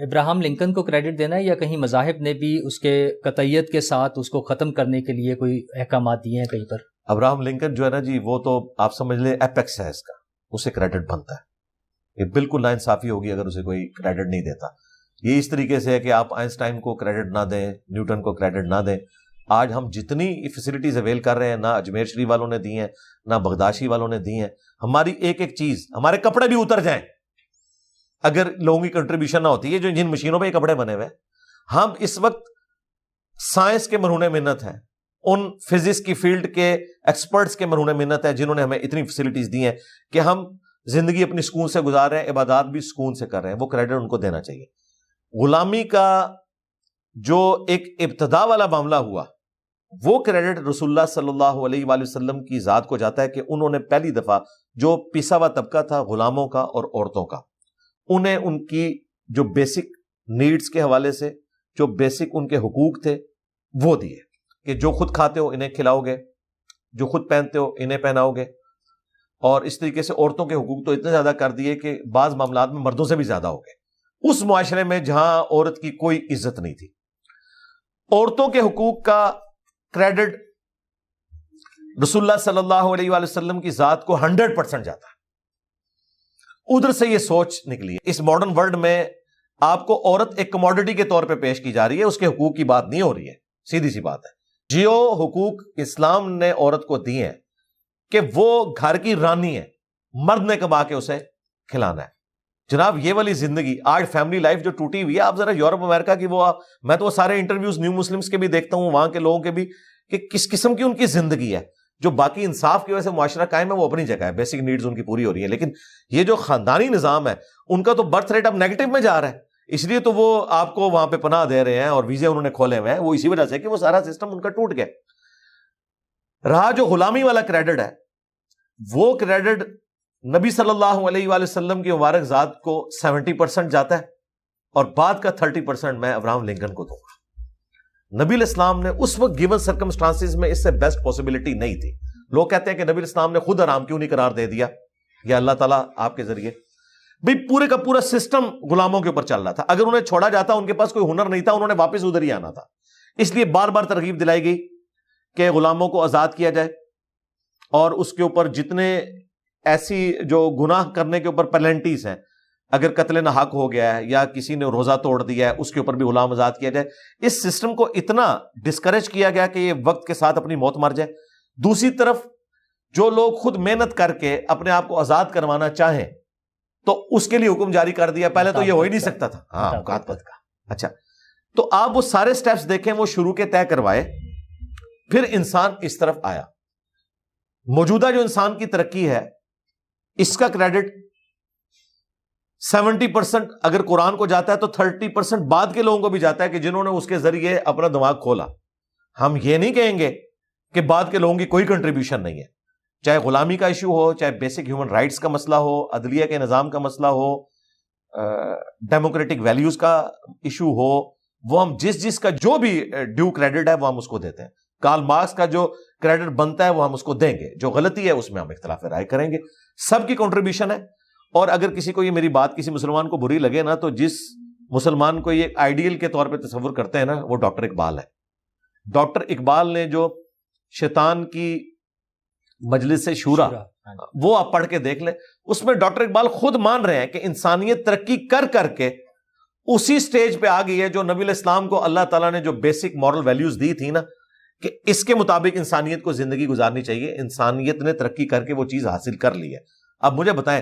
ابراہم لنکن کو کریڈٹ دینا ہے یا کہیں مذاہب نے بھی اس کے قطعیت کے ساتھ اس کو ختم کرنے کے لیے کوئی احکامات دیے ہیں کہیں پر؟ ابراہم لنکن جو ہے نا جی وہ تو آپ سمجھ لیں ایپیکس ہے اس کا, اسے کریڈٹ بنتا ہے. یہ بالکل ناانصافی ہوگی اگر اسے کوئی کریڈٹ نہیں دیتا. یہ اس طریقے سے ہے کہ آپ آئنسٹائن کو کریڈٹ نہ دیں, نیوٹن کو کریڈٹ نہ دیں. آج ہم جتنی فیسلٹیز اویل کر رہے ہیں نہ اجمیر شریف والوں نے دی ہیں نہ بغداشی والوں نے دی ہیں. ہماری ایک ایک چیز, ہمارے کپڑے بھی اتر جائیں اگر لوگوں کی کنٹریبیوشن نہ ہوتی ہے. جو جن مشینوں پہ یہ کپڑے بنے ہوئے ہیں, ہم اس وقت سائنس کے مرہون منت ہیں, ان فزکس کی فیلڈ کے ایکسپرٹس کے مرہون منت ہے جنہوں نے ہمیں اتنی فیسلٹیز دی ہیں کہ ہم زندگی اپنی سکون سے گزار رہے ہیں, عبادات بھی سکون سے کر رہے ہیں. وہ کریڈٹ ان کو دینا چاہیے. غلامی کا جو ایک ابتدا والا معاملہ ہوا وہ کریڈٹ رسول اللہ صلی اللہ علیہ وآلہ وسلم کی ذات کو جاتا ہے کہ انہوں نے پہلی دفعہ جو پیسا ہوا طبقہ تھا غلاموں کا اور عورتوں کا, انہیں ان کی جو بیسک نیڈز کے حوالے سے جو بیسک ان کے حقوق تھے وہ دیے کہ جو خود کھاتے ہو انہیں کھلاؤ گے, جو خود پہنتے ہو انہیں پہناؤ گے. اور اس طریقے سے عورتوں کے حقوق تو اتنے زیادہ کر دیے کہ بعض معاملات میں مردوں سے بھی زیادہ ہو گئے. اس معاشرے میں جہاں عورت کی کوئی عزت نہیں تھی, عورتوں کے حقوق کا کریڈٹ رسول اللہ صلی اللہ علیہ وآلہ وسلم کی ذات کو 100% جاتا ہے. ادھر سے یہ سوچ نکلی ہے. اس ماڈرن ورلڈ میں آپ کو عورت ایک کموڈٹی کے طور پہ پیش کی جا رہی ہے, اس کے حقوق کی بات نہیں ہو رہی ہے. سیدھی سی بات ہے. جو حقوق اسلام نے عورت کو دیے ہیں کہ وہ گھر کی رانی ہے, مرد نے کما کے اسے کھلانا ہے. جناب یہ والی زندگی آج فیملی لائف جو ٹوٹی ہوئی ہے, آپ ذرا یورپ امریکہ کی میں تو وہ سارے انٹرویوز نیو مسلمز کے بھی دیکھتا ہوں, وہاں کے لوگوں کے بھی, کہ کس قسم کی ان کی زندگی ہے. جو باقی انصاف کی وجہ سے معاشرہ قائم ہے وہ اپنی جگہ ہے, بیسک نیڈز ان کی پوری ہو رہی ہے. لیکن یہ جو خاندانی نظام ہے ان کا تو برتھ ریٹ اب نیگیٹو میں جا رہا ہے. اس لیے تو وہ آپ کو وہاں پہ پناہ دے رہے ہیں اور ویزے انہوں نے کھولے ہوئے ہیں, وہ اسی وجہ سے کہ وہ سارا سسٹم ان کا ٹوٹ گیا. رہا جو غلامی والا کریڈٹ ہے, وہ کریڈٹ نبی صلی اللہ علیہ وآلہ وسلم کی مبارک ذات کو 70% جاتا ہے اور بعد کا 30% میں ابراہم لنکن کو دوں گا. نبی الاسلام نے اس وقت گیون سرکمسٹانسز میں اس سے بیسٹ پاسبلٹی نہیں تھی. لوگ کہتے ہیں کہ نبی الاسلام نے خود حرام کیوں نہیں قرار دے دیا, یا اللہ تعالیٰ آپ کے ذریعے. بھئی پورے کا پورا سسٹم غلاموں کے اوپر چل رہا تھا. اگر انہیں چھوڑا جاتا, ان کے پاس کوئی ہنر نہیں تھا, انہوں نے واپس ادھر ہی آنا تھا. اس لیے بار بار ترغیب دلائی گئی کہ غلاموں کو آزاد کیا جائے اور اس کے اوپر جتنے ایسی جو گناہ کرنے کے اوپر پینلٹیز ہیں, اگر قتل نہ حق ہو گیا ہے یا کسی نے روزہ توڑ دیا ہے, اس کے اوپر بھی غلام آزاد کیا جائے. اس سسٹم کو اتنا ڈسکریج کیا گیا کہ یہ وقت کے ساتھ اپنی موت مر جائے. دوسری طرف جو لوگ خود محنت کر کے اپنے آپ کو آزاد کروانا چاہیں تو اس کے لیے حکم جاری کر دیا. پہلے تو یہ ہو ہی نہیں سکتا تھا. ہاں مکاتبت کا. اچھا تو آپ وہ سارے سٹیپس دیکھیں, وہ شروع کے طے کروائے, پھر انسان اس طرف آیا. موجودہ جو انسان کی ترقی ہے اس کا کریڈٹ 70% اگر قرآن کو جاتا ہے تو 30% بعد کے لوگوں کو بھی جاتا ہے کہ جنہوں نے اس کے ذریعے اپنا دماغ کھولا. ہم یہ نہیں کہیں گے کہ بعد کے لوگوں کی کوئی کنٹریبیوشن نہیں ہے, چاہے غلامی کا ایشو ہو, چاہے بیسک ہیومن رائٹس کا مسئلہ ہو, عدلیہ کے نظام کا مسئلہ ہو, ڈیموکریٹک ویلیوز کا ایشو ہو, وہ ہم جس کا جو بھی ڈیو کریڈٹ ہے وہ ہم اس کو دیتے ہیں. کارل مارکس کا جو کریڈٹ بنتا ہے وہ ہم اس کو دیں گے, جو غلطی ہے اس میں ہم اختلاف رائے کریں گے. سب کی کنٹریبیوشن ہے. اور اگر کسی کو یہ میری بات کسی مسلمان کو بری لگے نا, تو جس مسلمان کو یہ آئیڈیل کے طور پہ تصور کرتے ہیں نا, وہ ڈاکٹر اقبال ہے. ڈاکٹر اقبال نے جو شیطان کی مجلس سے شورا, وہ آپ پڑھ کے دیکھ لیں. اس میں ڈاکٹر اقبال خود مان رہے ہیں کہ انسانیت ترقی کر کے اسی سٹیج پہ آ گئی ہے جو نبی الاسلام کو اللہ تعالیٰ نے جو بیسک مورل ویلیوز دی تھی نا, کہ اس کے مطابق انسانیت کو زندگی گزارنی چاہیے. انسانیت نے ترقی کر کے وہ چیز حاصل کر لی ہے. اب مجھے بتائیں,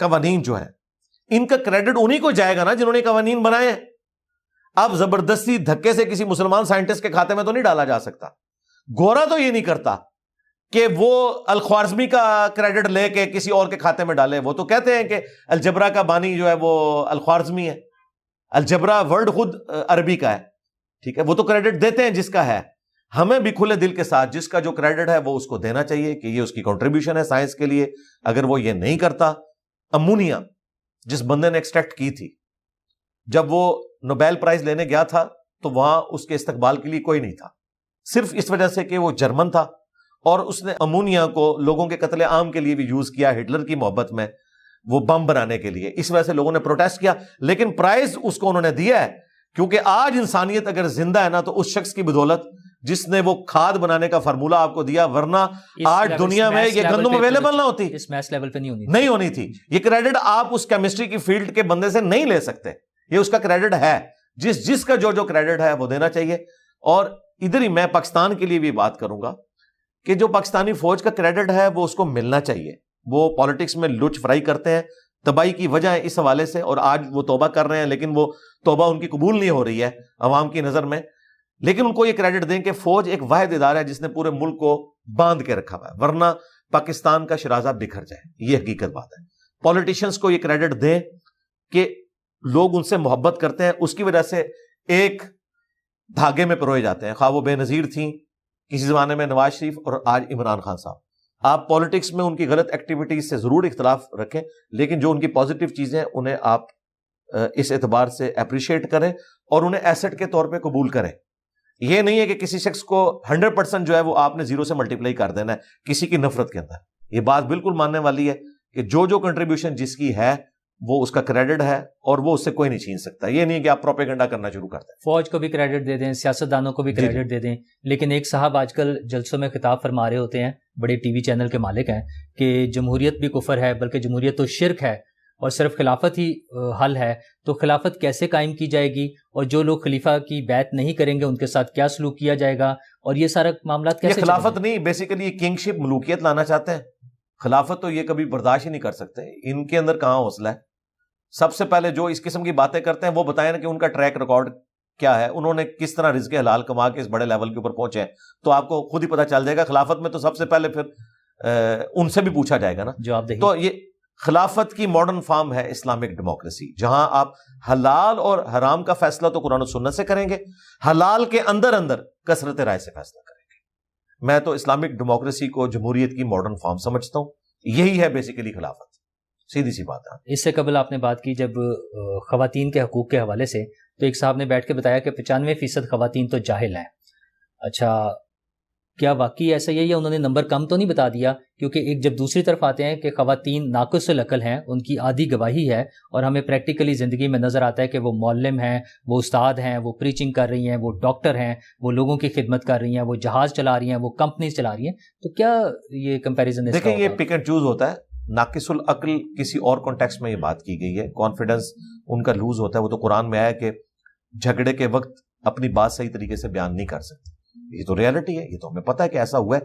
قوانین جو ہے ان کا کریڈٹ انہی کو جائے گا نا جنہوں نے قوانین بنائے ہیں. اب زبردستی دھکے سے کسی مسلمان سائنٹسٹ کے کھاتے میں تو نہیں ڈالا جا سکتا. گورا تو یہ نہیں کرتا کہ وہ الخوارزمی کا کریڈٹ لے کے کسی اور کے کھاتے میں ڈالے. وہ تو کہتے ہیں کہ الجبرا کا بانی جو ہے وہ الخوارزمی ہے. الجبرا ورڈ خود عربی کا ہے, ٹھیک ہے, وہ تو کریڈٹ دیتے ہیں جس کا ہے. ہمیں بھی کھلے دل کے ساتھ جس کا جو کریڈٹ ہے وہ اس کو دینا چاہیے کہ یہ اس کی کنٹریبیوشن ہے سائنس کے لیے. اگر وہ یہ نہیں کرتا, امونیا جس بندے نے ایکسٹریکٹ کی تھی, جب وہ نوبیل پرائز لینے گیا تھا تو وہاں اس کے استقبال کے لیے کوئی نہیں تھا, صرف اس وجہ سے کہ وہ جرمن تھا اور اس نے امونیا کو لوگوں کے قتل عام کے لیے بھی یوز کیا, ہٹلر کی محبت میں, وہ بم بنانے کے لیے. اس وجہ سے لوگوں نے پروٹیسٹ کیا, لیکن پرائز اس کو انہوں نے دیا ہے کیونکہ آج انسانیت اگر زندہ ہے نا تو اس شخص کی بدولت جس نے وہ کھاد بنانے کا فارمولہ آپ کو دیا, ورنہ آج دنیا میں یہ گندم اویلیبل نہ ہوتی, اس میس لیول پہ نہیں ہونی تھی. یہ کریڈٹ آپ اس کیمسٹری کی فیلڈ کے بندے سے نہیں لے سکتے, یہ اس کا کریڈٹ ہے. جس کا جو کریڈٹ ہے وہ دینا چاہیے. اور ادھر ہی میں پاکستان کے لیے بھی بات کروں گا کہ جو پاکستانی فوج کا کریڈٹ ہے وہ اس کو ملنا چاہیے. وہ پالیٹکس میں لچ فرائی کرتے ہیں, تباہی کی وجہ ہے اس حوالے سے, اور آج وہ توبہ کر رہے ہیں لیکن وہ توبہ ان کی قبول نہیں ہو رہی ہے عوام کی نظر میں. لیکن ان کو یہ کریڈٹ دیں کہ فوج ایک واحد ادارہ ہے جس نے پورے ملک کو باندھ کے رکھا ہوا ہے, ورنہ پاکستان کا شرازہ بکھر جائے. یہ حقیقت بات ہے. پولیٹیشنز کو یہ کریڈٹ دیں کہ لوگ ان سے محبت کرتے ہیں, اس کی وجہ سے ایک دھاگے میں پروئے جاتے ہیں. خواہ وہ بے نظیر تھیں کسی زمانے میں نواز شریف اور آج عمران خان صاحب. آپ پالیٹکس میں ان کی غلط ایکٹیویٹیز سے ضرور اختلاف رکھیں, لیکن جو ان کی پازیٹیو چیزیں انہیں آپ اس اعتبار سے اپریشیٹ کریں اور انہیں ایسٹ کے طور پہ قبول کریں. یہ نہیں ہے کہ کسی شخص کو 100% جو ہے وہ آپ نے 0 سے ملٹیپلائی کر دینا ہے کسی کی نفرت کے اندر. یہ بات بالکل ماننے والی ہے کہ جو کنٹریبیوشن جس کی ہے وہ اس کا کریڈٹ ہے اور وہ اس سے کوئی نہیں چھین سکتا. یہ نہیں کہ آپ پروپیگنڈا کرنا شروع کرتے ہیں. فوج کو بھی کریڈٹ دے دیں, سیاستدانوں کو بھی کریڈٹ دے دیں, لیکن ایک صاحب آج کل جلسوں میں خطاب فرما رہے ہوتے ہیں, بڑے ٹی وی چینل کے مالک ہیں, کہ جمہوریت بھی کفر ہے, بلکہ جمہوریت تو شرک ہے اور صرف خلافت ہی حل ہے. تو خلافت کیسے قائم کی جائے گی, اور جو لوگ خلیفہ کی بیعت نہیں کریں گے ان کے ساتھ کیا سلوک کیا جائے گا, اور یہ سارا معاملات کیسے؟ یہ خلافت نہیں, بیسیکلی یہ کنگ شپ ملوکیت لانا چاہتے ہیں. خلافت تو یہ کبھی برداشت ہی نہیں کر سکتے. ان کے اندر کہاں حوصلہ ہے. سب سے پہلے جو اس قسم کی باتیں کرتے ہیں وہ بتائیں نا کہ ان کا ٹریک ریکارڈ کیا ہے, انہوں نے کس طرح رزق حلال کما کے اس بڑے لیول کے اوپر پہنچے ہیں, تو آپ کو خود ہی پتہ چل جائے گا. خلافت میں تو سب سے پہلے پھر ان سے بھی پوچھا جائے گا نا جواب دہی. تو یہ خلافت کی ماڈرن فارم ہے اسلامک ڈیموکریسی, جہاں آپ حلال اور حرام کا فیصلہ تو قرآن و سنت سے کریں گے, حلال کے اندر کثرت رائے سے فیصلہ کریں گے. میں تو اسلامک ڈیموکریسی کو جمہوریت کی ماڈرن فارم سمجھتا ہوں. یہی ہے بیسیکلی خلافت, سیدھی سی بات ہے. اس سے قبل آپ نے بات کی جب خواتین کے حقوق کے حوالے سے, تو ایک صاحب نے بیٹھ کے بتایا کہ 95% خواتین تو جاہل ہیں. اچھا, کیا واقعی ایسا ہی ہے یا انہوں نے نمبر کم تو نہیں بتا دیا؟ کیونکہ ایک جب دوسری طرف آتے ہیں کہ خواتین ناقص العقل ہیں, ان کی آدھی گواہی ہے, اور ہمیں پریکٹیکلی زندگی میں نظر آتا ہے کہ وہ معلم ہیں, وہ استاد ہیں, وہ پریچنگ کر رہی ہیں, وہ ڈاکٹر ہیں, وہ لوگوں کی خدمت کر رہی ہیں, وہ جہاز چلا رہی ہیں, وہ کمپنیز چلا رہی ہیں. تو کیا یہ کمپیریزن؟ دیکھیں, یہ پک اینڈ چوز ہوتا ہے. ناقص العقل کسی اور کانٹیکسٹ میں یہ بات کی گئی ہے, کانفیڈنس ان کا لوز ہوتا ہے. وہ تو قرآن میں آیا کہ جھگڑے کے وقت اپنی بات صحیح طریقے سے بیان نہیں کر سکتے. یہ تو ریالٹی ہے, یہ تو ہمیں پتہ ہے کہ ایسا ہوا ہے.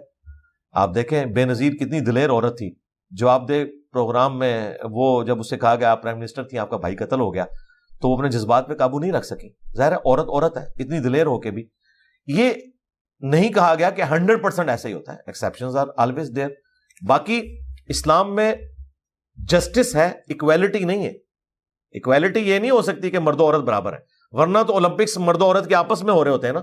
آپ دیکھیں بے نظیر کتنی دلیر عورت تھی, جو آپ دے پروگرام میں وہ جب اسے کہا گیا آپ پرائم منسٹر تھی, آپ کا بھائی قتل ہو گیا, تو وہ اپنے جذبات پہ قابو نہیں رکھ سکی. ظاہر ہے عورت ہے, اتنی دلیر ہو کے بھی. یہ نہیں کہا گیا کہ 100% ایسا ہی ہوتا ہے, ایکسیپشنز آر آلویز دیئر. باقی اسلام میں جسٹس ہے, ایکویلٹی نہیں ہے. ایکویلٹی یہ نہیں ہو سکتی کہ مرد و عورت برابر ہے, ورنہ تو اولمپکس مرد و عورت کے آپس میں ہو رہے ہوتے ہیں نا.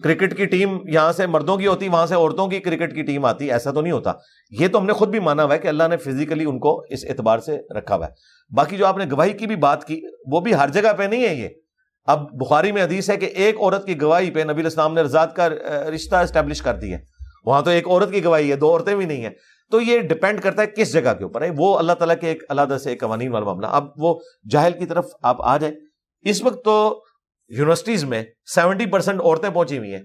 کرکٹ کی ٹیم یہاں سے مردوں کی ہوتی, وہاں سے عورتوں کی کرکٹ کی ٹیم آتی, ایسا تو نہیں ہوتا. یہ تو ہم نے خود بھی مانا ہوا ہے کہ اللہ نے فزیکلی ان کو اس اعتبار سے رکھا ہوا ہے. باقی جو آپ نے گواہی کی بھی بات کی, وہ بھی ہر جگہ پہ نہیں ہے. یہ اب بخاری میں حدیث ہے کہ ایک عورت کی گواہی پہ نبی علیہ السلام نے رضاعت کا رشتہ اسٹیبلش کر دی ہے. وہاں تو ایک عورت کی گواہی ہے, 2 عورتیں بھی نہیں ہیں. تو یہ ڈیپینڈ کرتا ہے کس جگہ کے اوپر ہے. وہ اللہ تعالیٰ کے ایک علیحدہ سے ایک قوانین والا معاملہ. اب وہ جاہل کی طرف آپ آ جائیں, اس وقت تو یونیورسٹیز میں 70% عورتیں پہنچی ہوئی ہیں,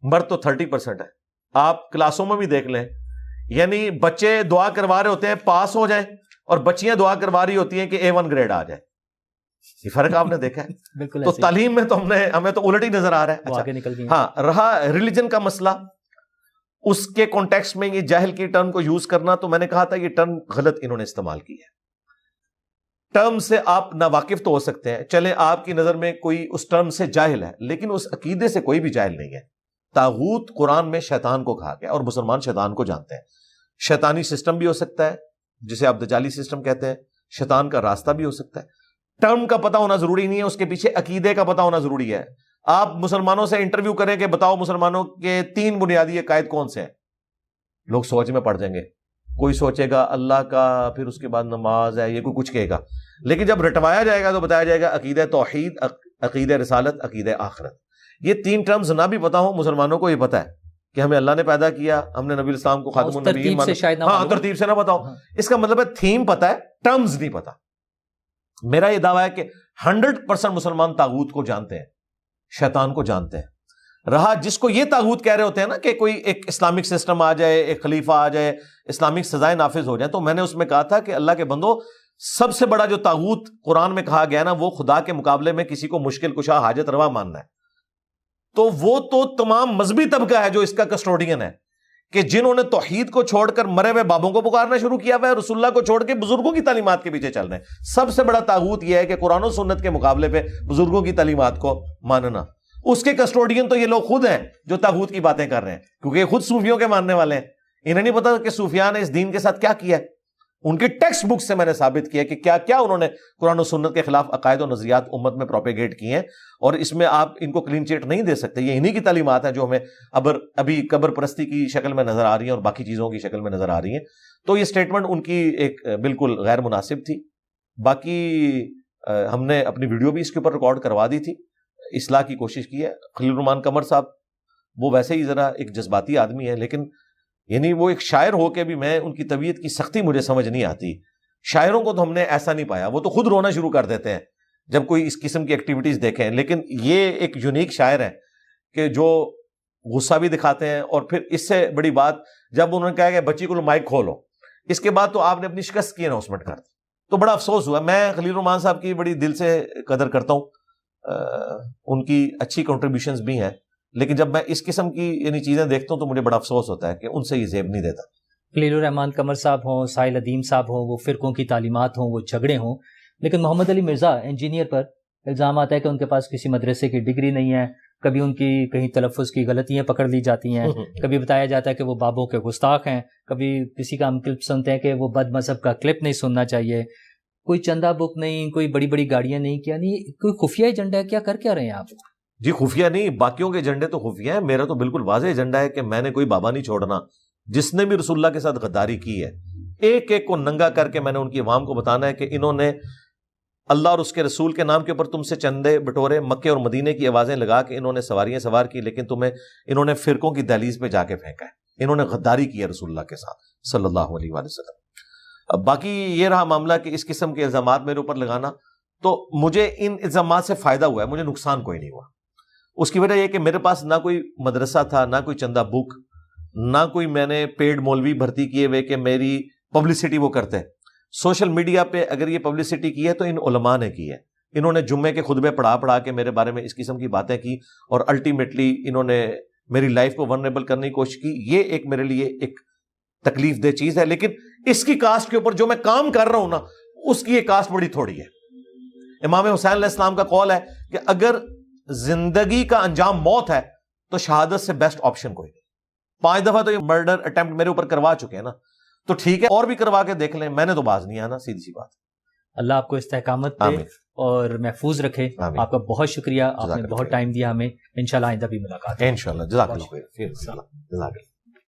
مرد تو 30% ہے. آپ کلاسوں میں بھی دیکھ لیں, یعنی بچے دعا کروا رہے ہوتے ہیں پاس ہو جائیں, اور بچیاں دعا کروا رہی ہوتی ہیں کہ A1 گریڈ آ جائے. یہ فرق آپ نے دیکھا ہے. تو تعلیم میں تو ہمیں تو الٹ ہی نظر آ رہا ہے. اچھا, ہاں, رہا ریلیجن کا مسئلہ, اس کے کانٹیکسٹ میں یہ جاہل کی ٹرم کو یوز کرنا، تو میں نے کہا تھا یہ ٹرم غلط انہوں نے استعمال کی ہے. ٹرم سے آپ ناواقف تو ہو سکتے ہیں، چلیں آپ کی نظر میں کوئی اس ٹرم سے جاہل ہے، لیکن اس عقیدے سے کوئی بھی جاہل نہیں ہے. طاغوت قرآن میں شیطان کو کہا گیا، اور مسلمان شیطان کو جانتے ہیں. شیطانی سسٹم بھی ہو سکتا ہے جسے آپ دجالی سسٹم کہتے ہیں، شیطان کا راستہ بھی ہو سکتا ہے. ٹرم کا پتہ ہونا ضروری نہیں ہے، اس کے پیچھے عقیدے کا پتہ ہونا ضروری ہے. آپ مسلمانوں سے انٹرویو کریں کہ بتاؤ مسلمانوں کے 3 بنیادی عقائد کون سے ہیں، لوگ سوچ میں پڑ جائیں گے. کوئی سوچے گا اللہ کا، پھر اس کے بعد نماز ہے، یہ کوئی کچھ کہے گا. لیکن جب رٹوایا جائے گا تو بتایا جائے گا عقیدہ توحید، عقیدہ رسالت، عقیدہ آخرت. یہ 3 ٹرمز نہ بھی پتا ہوں، مسلمانوں کو یہ پتا ہے کہ ہمیں اللہ نے پیدا کیا، ہم نے نبی الاسلام کو خاتم النبیین مانا. ہاں ترتیب سے نہ بتاؤ، اس کا مطلب ہے تھیم پتا ہے، ٹرمز نہیں پتا. میرا یہ دعویٰ ہے کہ 100% مسلمان طاغوت کو جانتے ہیں، شیطان کو جانتے ہیں. رہا جس کو یہ طاغوت کہہ رہے ہوتے ہیں نا کہ کوئی ایک اسلامک سسٹم آ جائے، ایک خلیفہ آ جائے، اسلامک سزائیں نافذ ہو جائیں، تو میں نے اس میں کہا تھا کہ اللہ کے بندو، سب سے بڑا جو طاغوت قرآن میں کہا گیا نا، وہ خدا کے مقابلے میں کسی کو مشکل کشا حاجت روا ماننا ہے. تو وہ تو تمام مذہبی طبقہ ہے جو اس کا کسٹوڈین ہے، کہ جنہوں نے توحید کو چھوڑ کر مرے ہوئے بابوں کو پکارنا شروع کیا ہوا ہے، رسول اللہ کو چھوڑ کے بزرگوں کی تعلیمات کے پیچھے چل رہے ہیں. سب سے بڑا طاغوت یہ ہے کہ قرآن و سنت کے مقابلے پہ بزرگوں کی تعلیمات کو ماننا. اس کے کسٹوڈین تو یہ لوگ خود ہیں جو طاغوت کی باتیں کر رہے ہیں، کیونکہ یہ خود صوفیوں کے ماننے والے ہیں. انہیں نہیں پتا کہ صوفیاء نے اس دین کے ساتھ کیا کیا ہے. ان کے ٹیکسٹ بک سے میں نے ثابت کیا کہ کیا کیا انہوں نے قرآن و سنت کے خلاف عقائد و نظریات امت میں پروپیگیٹ کیے ہیں، اور اس میں آپ ان کو کلین چیٹ نہیں دے سکتے. یہ انہی کی تعلیمات ہیں جو ہمیں ابھی قبر پرستی کی شکل میں نظر آ رہی ہیں اور باقی چیزوں کی شکل میں نظر آ رہی ہیں. تو یہ سٹیٹمنٹ ان کی ایک بالکل غیر مناسب تھی. باقی ہم نے اپنی ویڈیو بھی اس کے اوپر ریکارڈ کروا دی تھی، اصلاح کی کوشش کی ہے. خلیل الرحمان قمر صاحب وہ ویسے ہی ذرا ایک جذباتی آدمی ہے، لیکن یعنی وہ ایک شاعر ہو کے بھی میں ان کی طبیعت کی سختی مجھے سمجھ نہیں آتی. شاعروں کو تو ہم نے ایسا نہیں پایا، وہ تو خود رونا شروع کر دیتے ہیں جب کوئی اس قسم کی ایکٹیویٹیز دیکھیں. لیکن یہ ایک یونیک شاعر ہے کہ جو غصہ بھی دکھاتے ہیں، اور پھر اس سے بڑی بات جب انہوں نے کہا کہ بچی کو مائک کھولو، اس کے بعد تو آپ نے اپنی شکست کی اناؤنسمنٹ کر دی. تو بڑا افسوس ہوا. میں خلیل الرحمان صاحب کی بڑی دل سے قدر کرتا ہوں، ان کی اچھی کنٹریبیوشنز بھی ہیں، لیکن جب میں اس قسم کی یعنی چیزیں دیکھتا ہوں تو مجھے بڑا افسوس ہوتا ہے کہ ان سے یہ زیب نہیں دیتا. خلیل الرحمان قمر صاحب ہوں، سائل ادیم صاحب ہوں، وہ فرقوں کی تعلیمات ہوں، وہ جھگڑے ہوں، لیکن محمد علی مرزا انجینئر پر الزام آتا ہے کہ ان کے پاس کسی مدرسے کی ڈگری نہیں ہے. کبھی ان کی کہیں تلفظ کی غلطیاں پکڑ لی جاتی ہیں، کبھی بتایا جاتا ہے کہ وہ بابوں کے گستاخ ہیں، کبھی کسی کا ہم کلپ سنتے ہیں کہ وہ بد مذہب کا کلپ نہیں سننا چاہیے. کوئی چندہ بک نہیں، کوئی بڑی بڑی گاڑیاں نہیں، کیا نہیں، کوئی خفیہ ایجنڈا ہے؟ کیا کر کیا رہے ہیں آپ؟ جی خفیہ نہیں، باقیوں کے ایجنڈے تو خفیہ ہیں، میرا تو بالکل واضح ایجنڈا ہے کہ میں نے کوئی بابا نہیں چھوڑنا. جس نے بھی رسول اللہ کے ساتھ غداری کی ہے، ایک ایک کو ننگا کر کے میں نے ان کی عوام کو بتانا ہے کہ انہوں نے اللہ اور اس کے رسول کے نام کے اوپر تم سے چندے بٹورے، مکے اور مدینے کی آوازیں لگا کے انہوں نے سواریاں سوار کی، لیکن تمہیں انہوں نے فرقوں کی دہلیز پہ جا کے پھینکا ہے. انہوں نے غداری کی ہے رسول اللہ کے ساتھ صلی اللہ علیہ وآلہ وسلم. اب باقی یہ رہا معاملہ کہ اس قسم کے الزامات میرے اوپر لگانا، تو مجھے ان الزامات سے فائدہ ہوا ہے، مجھے نقصان کوئی نہیں ہوا. اس کی وجہ یہ کہ میرے پاس نہ کوئی مدرسہ تھا، نہ کوئی چندہ بک، نہ کوئی میں نے پیڈ مولوی بھرتی کیے ہوئے کہ میری پبلسٹی وہ کرتے ہیں. سوشل میڈیا پہ اگر یہ پبلسٹی کی ہے تو ان علماء نے کی ہے. انہوں نے جمعے کے خطبے پڑھا کے میرے بارے میں اس قسم کی باتیں کی، اور الٹیمیٹلی انہوں نے میری لائف کو ورنریبل کرنے کی کوشش کی. یہ ایک میرے لیے ایک تکلیف دہ چیز ہے، لیکن اس کی کاسٹ کے اوپر جو میں کام کر رہا ہوں نا، اس کی یہ کاسٹ بڑی تھوڑی ہے. امام حسین علیہ السلام کا قول ہے کہ اگر زندگی کا انجام موت ہے تو شہادت سے بیسٹ آپشن کوئی نہیں. 5 دفعہ تو یہ مرڈر اٹیمپٹ میرے اوپر کروا چکے ہیں نا، تو ٹھیک ہے اور بھی کروا کے دیکھ لیں، میں نے تو باز نہیں آنا، سیدھی سی بات. اللہ آپ کو استحکامت دے اور محفوظ رکھے. آپ کا بہت شکریہ، آپ نے بہت ٹائم دیا ہمیں. انشاءاللہ آئندہ بھی ملاقات ہے. انشاءاللہ. جزاک اللہ خیر.